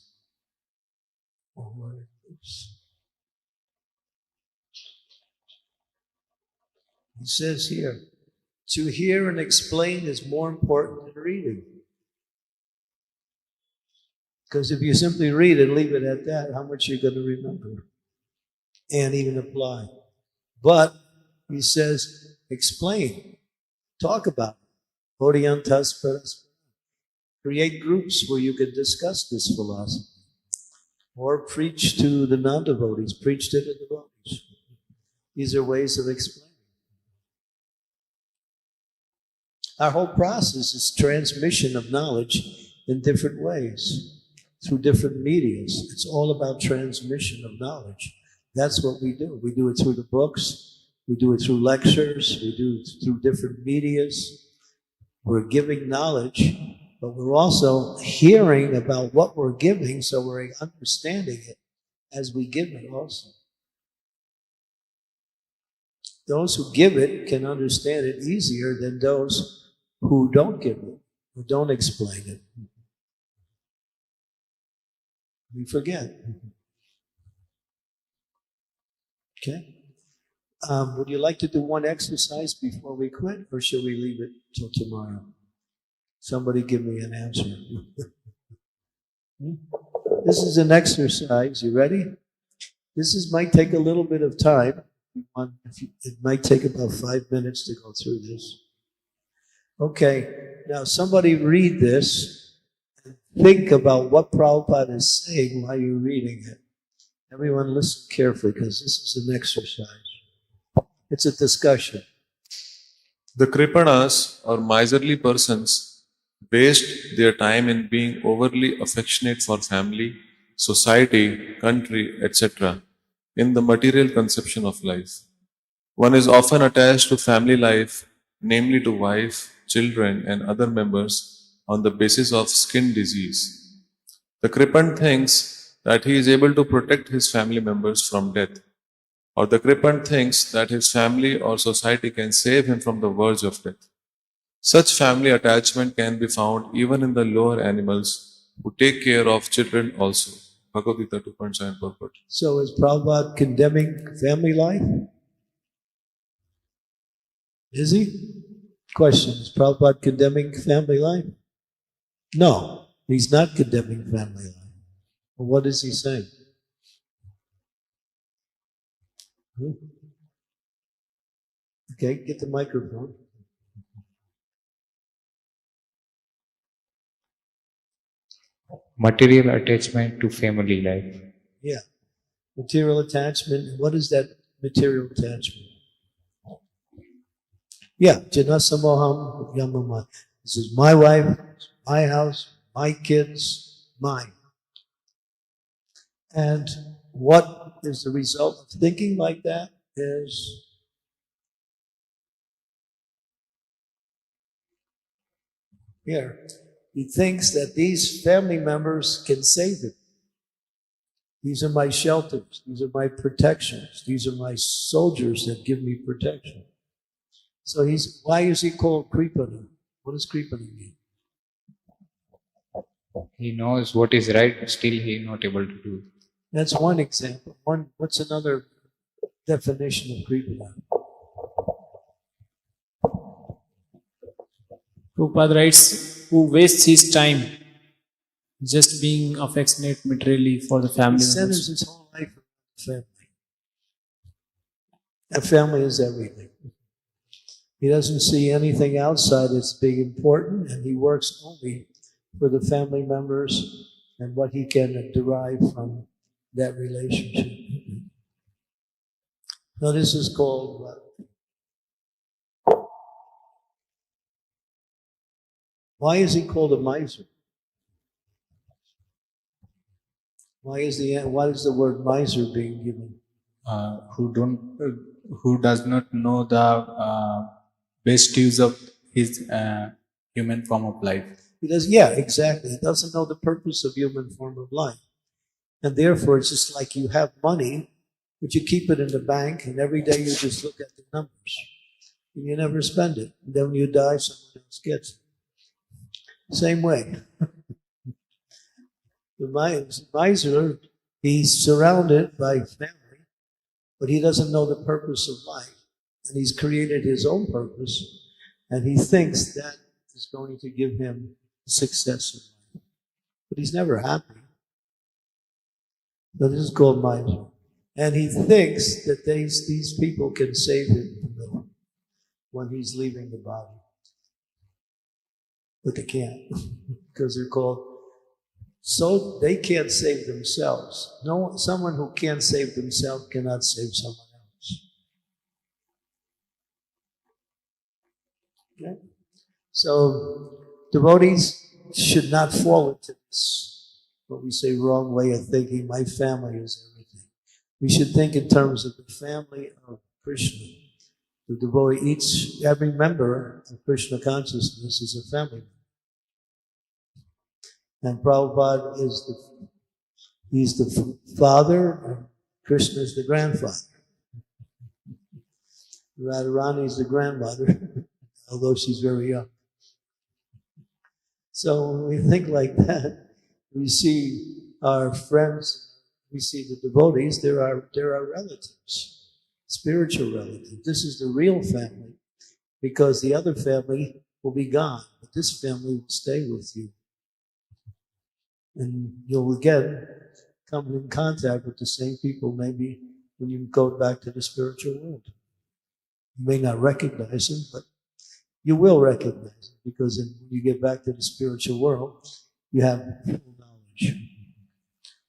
He says here, to hear and explain is more important than reading. Because if you simply read and leave it at that, how much are you going to remember and even apply? But he says, explain, talk about it. Bodhiyantas Paraspara. Create groups where you can discuss this philosophy. Or preach to the non-devotees, preach to the devotees. These are ways of explaining. Our whole process is transmission of knowledge in different ways, through different medias. It's all about transmission of knowledge. That's what we do. We do it through the books, we do it through lectures, we do it through different medias. We're giving knowledge, but we're also hearing about what we're giving, so we're understanding it as we give it also. Those who give it can understand it easier than those who don't give it, who don't explain it. We forget. Okay? Would you like to do one exercise before we quit, or should we leave it till tomorrow? Somebody give me an answer. This is an exercise. You ready? Might take a little bit of time. It might take about 5 minutes to go through this. Okay, now somebody read this and think about what Prabhupada is saying while you're reading it. Everyone listen carefully, because this is an exercise. It's a discussion. The Kripanas, or miserly persons, waste their time in being overly affectionate for family, society, country, etc. in the material conception of life. One is often attached to family life, namely to wife, children and other members, on the basis of skin disease. The Kripan thinks that he is able to protect his family members from death, or the Kripan thinks that his family or society can save him from the verge of death. Such family attachment can be found even in the lower animals who take care of children also. Bhagavad Gita 2.7 purport. So is Prabhupada condemning family life? Is he? Question, is Prabhupada condemning family life? No, he's not condemning family life. Well, what is he saying? Okay, get the microphone. Material attachment to family life. Yeah, material attachment. What is that material attachment? Yeah, Janasamoham Yamama. This is my wife, my house, my kids, mine. And what is the result of thinking like that is here. He thinks that these family members can save him. These are my shelters. These are my protections. These are my soldiers that give me protection. So why is he called Kripana? What does Kripana mean? He knows what is right, but still he is not able to do it. That's one example. What's another definition of Kripana? Prabhupada writes, who wastes his time just being affectionate materially for the family He centers his whole life on family. And family is everything. He doesn't see anything outside as being important, and he works only for the family members and what he can derive from that relationship. Now this is called what? Why is he called a miser? Why is the word miser being given? Who does not know the best use of his human form of life. Yeah, exactly. He doesn't know the purpose of human form of life. And therefore, it's just like you have money, but you keep it in the bank, and every day you just look at the numbers. and you never spend it. And then when you die, someone else gets it. Same way. The miser, he's surrounded by family, but he doesn't know the purpose of life. And he's created his own purpose, and he thinks that is going to give him success in life. But he's never happy. So this is called miser. And he thinks that these people can save him when he's leaving the body. But they can't, because they're called, so they can't save themselves. No, someone who can't save themselves cannot save someone else. Okay? So devotees should not fall into this, what we say, wrong way of thinking, my family is everything. We should think in terms of the family of Krishna. The devotee, every member of Krishna consciousness is a family member. And Prabhupada he's the father, and Krishna is the grandfather. Radharani is the grandmother, although she's very young. So when we think like that, we see our friends, we see the devotees, they're our relatives, spiritual relatives. This is the real family, because the other family will be gone, but this family will stay with you. And you'll again come in contact with the same people maybe when you go back to the spiritual world. You may not recognize them, but you will recognize them, because when you get back to the spiritual world, you have full knowledge.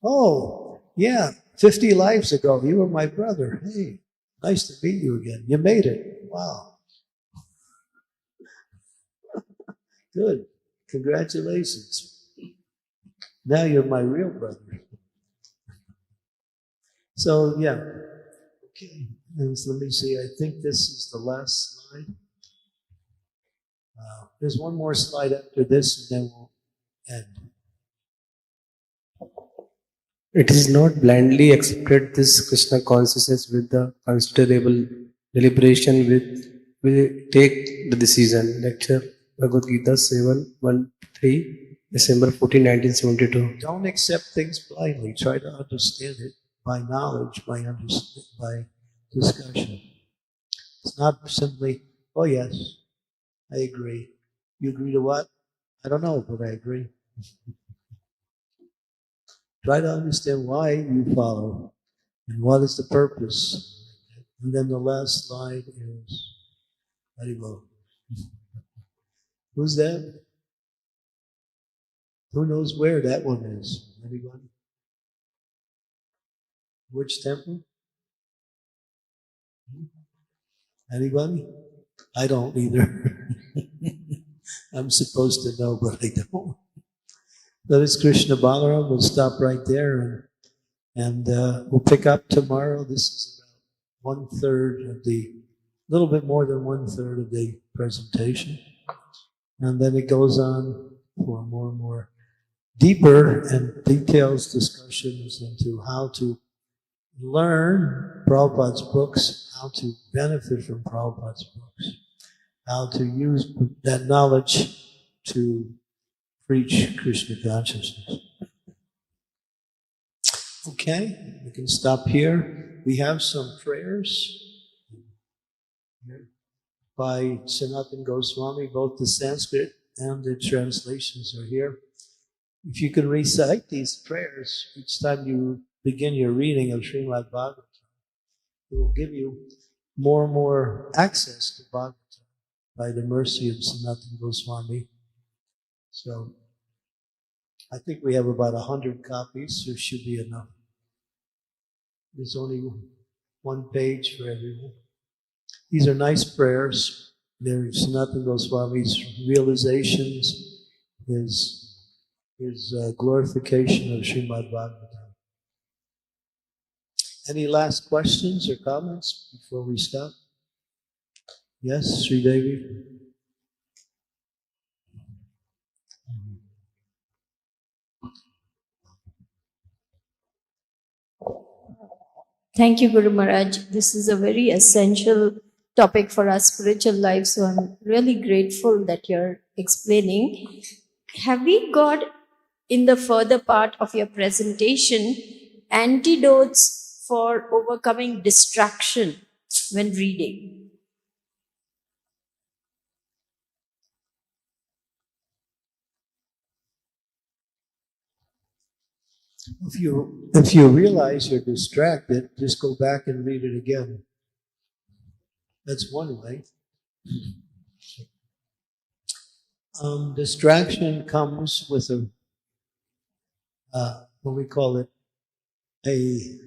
Oh, yeah, 50 lives ago, you were my brother. Hey, nice to meet you again. You made it. Wow. Good. Congratulations. Now you're my real brother. So, yeah. Okay. And so let me see. I think this is the last slide. There's one more slide after this, and then we'll end. It is not blindly accepted this Krishna consciousness with the considerable deliberation we take the decision. Lecture Bhagavad Gita 7.1.3, December 14, 1972. Don't accept things blindly. Try to understand it by knowledge, by discussion. It's not simply, oh yes, I agree. You agree to what? I don't know, but I agree. Try to understand why you follow and what is the purpose. And then the last slide is, Haribo. Who's that? Who knows where that one is? Anybody? Which temple? Anybody? I don't either. I'm supposed to know, but I don't. That is Krishna Balaram. We'll stop right there, and we'll pick up tomorrow. This is about 1/3 of little bit more than 1/3 of the presentation. And then it goes on for more and more deeper and detailed discussions into how to learn Prabhupada's books, how to benefit from Prabhupada's books, how to use that knowledge to preach Krishna consciousness. Okay, we can stop here. We have some prayers by Sanatana Goswami. Both the Sanskrit and the translations are here. If you can recite these prayers each time you begin your reading of Srimad Bhagavatam, it will give you more and more access to Bhagavatam by the mercy of Sanatana Goswami. So I think we have about 100 copies, so it should be enough. There's only one page for everyone. These are nice prayers. They're Sanatana Goswami's realizations, his glorification of Srimad Bhagavatam. Any last questions or comments before we stop? Yes, Sri Devi? Thank you, Guru Maharaj. This is a very essential topic for our spiritual life. So I'm really grateful that you're explaining. Have we got in the further part of your presentation antidotes for overcoming distraction when reading? If you realize you're distracted, just go back and read it again. That's one way. Distraction comes with what we call it, a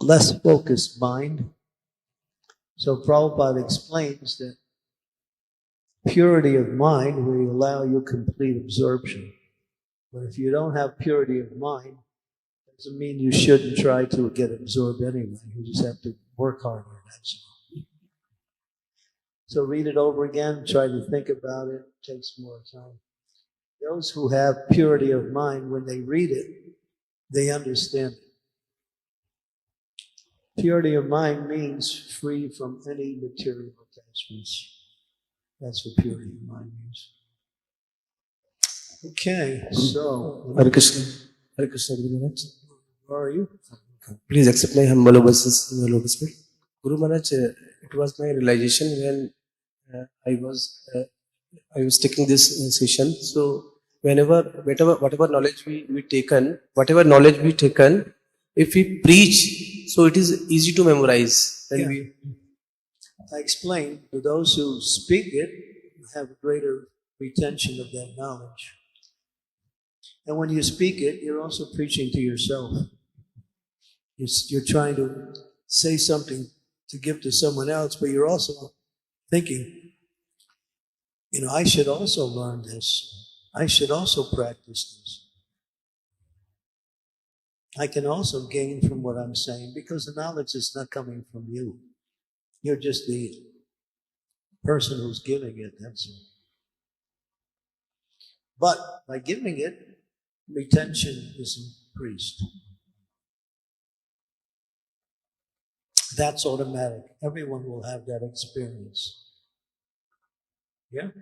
less focused mind. So Prabhupada explains that purity of mind will allow you complete absorption. But if you don't have purity of mind, it doesn't mean you shouldn't try to get absorbed anyway. You just have to work harder. That's all. So read it over again, try to think about it. It takes more time. Those who have purity of mind, when they read it, they understand it. Purity of mind means free from any material attachments. That's what purity of mind means. Okay, so. Hare Krishna. Hare Krishna, Guru Maharaj. Where are you? Please accept my humble obeisance. Guru Maharaj, it was my realization when I was taking this session. So whatever knowledge we taken, if we preach, so it is easy to memorize. I explained, to those who speak it, have a greater retention of that knowledge. And when you speak it, you're also preaching to yourself. You're trying to say something to give to someone else, but you're also thinking, I should also learn this. I should also practice this. I can also gain from what I'm saying, because the knowledge is not coming from you. You're just the person who's giving it, that's all. But by giving it, retention is increased. That's automatic. Everyone will have that experience. Yeah?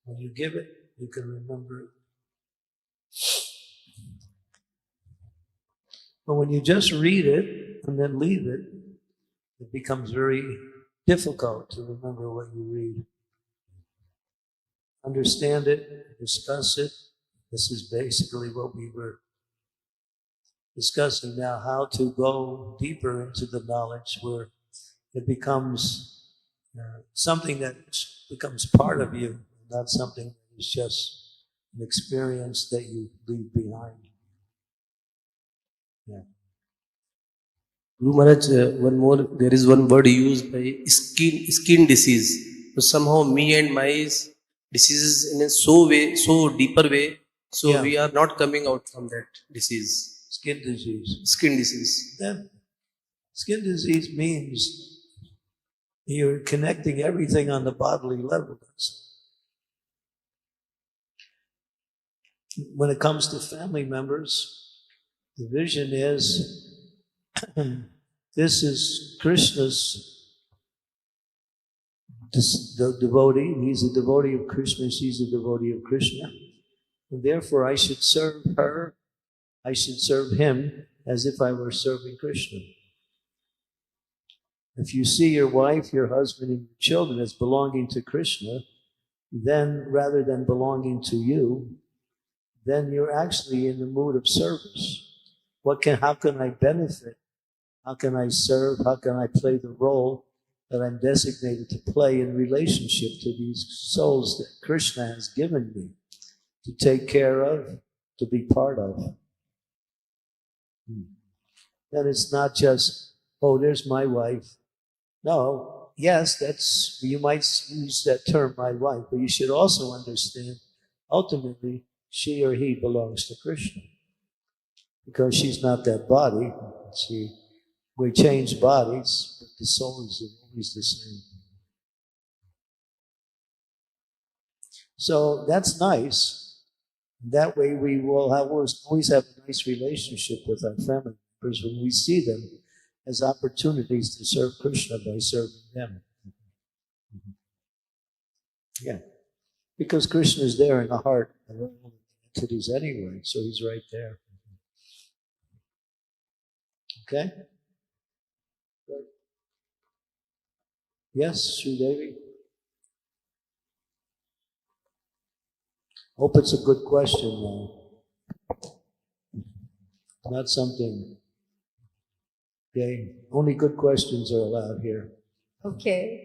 When you give it, you can remember it. But when you just read it and then leave it, it becomes very difficult to remember what you read. Understand it, discuss it. This is basically what we were discussing now, how to go deeper into the knowledge where it becomes something that becomes part of you, not something that is just an experience that you leave behind. Yeah. Guru Maharaj, one more, there is one word used by skin disease. So somehow me and my diseases in a so deeper way, so we are not coming out from that disease. Skin disease. Skin disease. Yeah. Skin disease means you're connecting everything on the bodily level. When it comes to family members, the vision is this is Krishna's the devotee. He's a devotee of Krishna. She's a devotee of Krishna. And therefore, I should serve her. I should serve him as if I were serving Krishna. If you see your wife, your husband, and your children as belonging to Krishna, then rather than belonging to you, then you're actually in the mood of service. How can I benefit? How can I serve? How can I play the role that I'm designated to play in relationship to these souls that Krishna has given me to take care of, to be part of? Then it's not just, oh, there's my wife. No, yes, you might use that term, my wife, but you should also understand, ultimately, she or he belongs to Krishna. Because she's not that body. We change bodies, but the soul is always the same. So that's nice. That way we will always have a nice relationship with our family members when we see them. has opportunities to serve Krishna by serving them. Yeah. Because Krishna is there in the heart of all the entities anyway, so he's right there. Okay? Good. Yes, Sri Devi? Hope it's a good question, not something. Okay, only good questions are allowed here. Okay.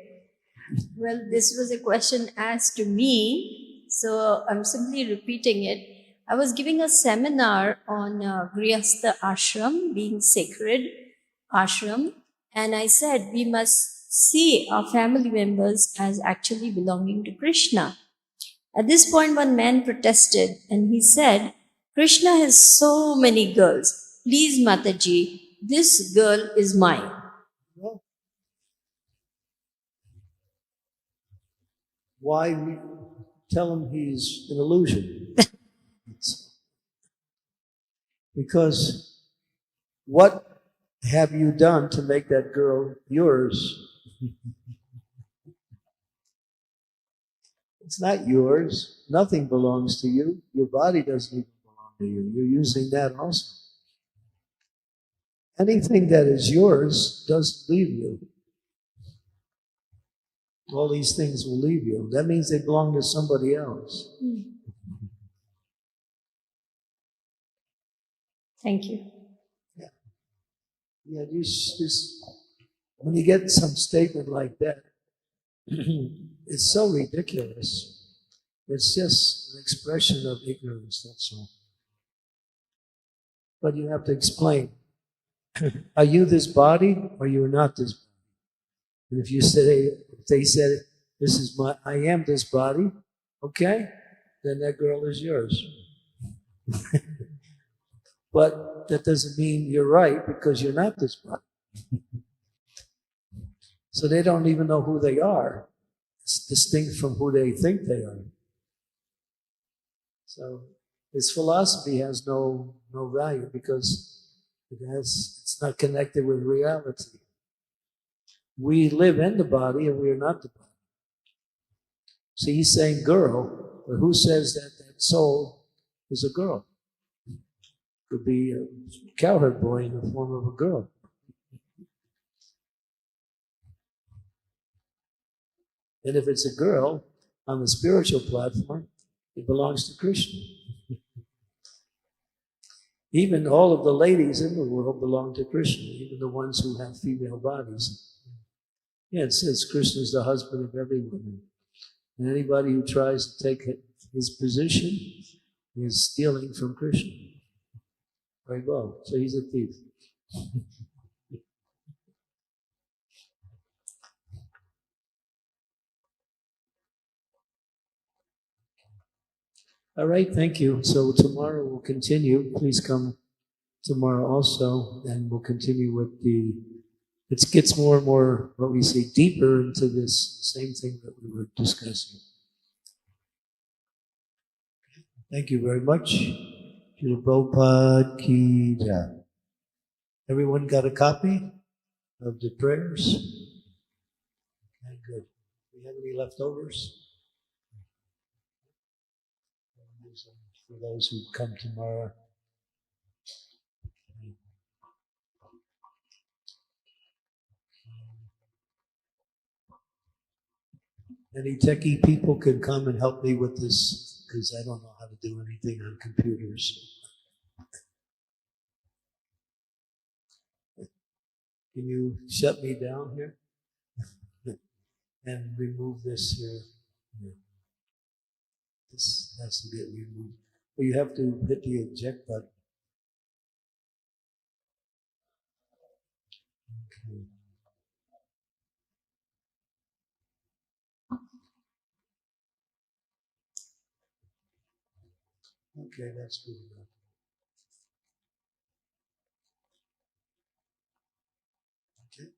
Well, this was a question asked to me, so I'm simply repeating it. I was giving a seminar on Grihastha ashram, being sacred ashram, and I said we must see our family members as actually belonging to Krishna. At this point, one man protested and he said, Krishna has so many girls. Please, Mataji, this girl is mine. Why tell him he's an illusion? Because what have you done to make that girl yours? It's not yours. Nothing belongs to you. Your body doesn't even belong to you. You're using that also. Anything that is yours doesn't leave you. All these things will leave you. That means they belong to somebody else. Thank you. Yeah, when you get some statement like that, it's so ridiculous. It's just an expression of ignorance, that's all. But you have to explain. Are you this body or you're not this body? And if they said, I am this body, okay, then that girl is yours. But that doesn't mean you're right because you're not this body. So they don't even know who they are. It's distinct from who they think they are. So his philosophy has no value because it's not connected with reality. We live in the body and we are not the body. See, he's saying girl, but who says that soul is a girl? Could be a cowherd boy in the form of a girl. And if it's a girl on the spiritual platform, it belongs to Krishna. Even all of the ladies in the world belong to Krishna, even the ones who have female bodies. Yeah, it says Krishna is the husband of every woman. And anybody who tries to take his position is stealing from Krishna. Very well. So he's a thief. All right, thank you. So tomorrow we'll continue. Please come tomorrow also, and we'll continue with it gets more and more, what we say, deeper into this same thing that we were discussing. Thank you very much. Srila Prabhupada Ki Jai. Everyone got a copy of the prayers? Okay, good. Do we have any leftovers? For those who come tomorrow. Any techie people can come and help me with this because I don't know how to do anything on computers. Can you shut me down here? And remove this here. Yeah. This has to get removed. Well, you have to hit the eject button. Okay. Okay, that's good enough. Okay.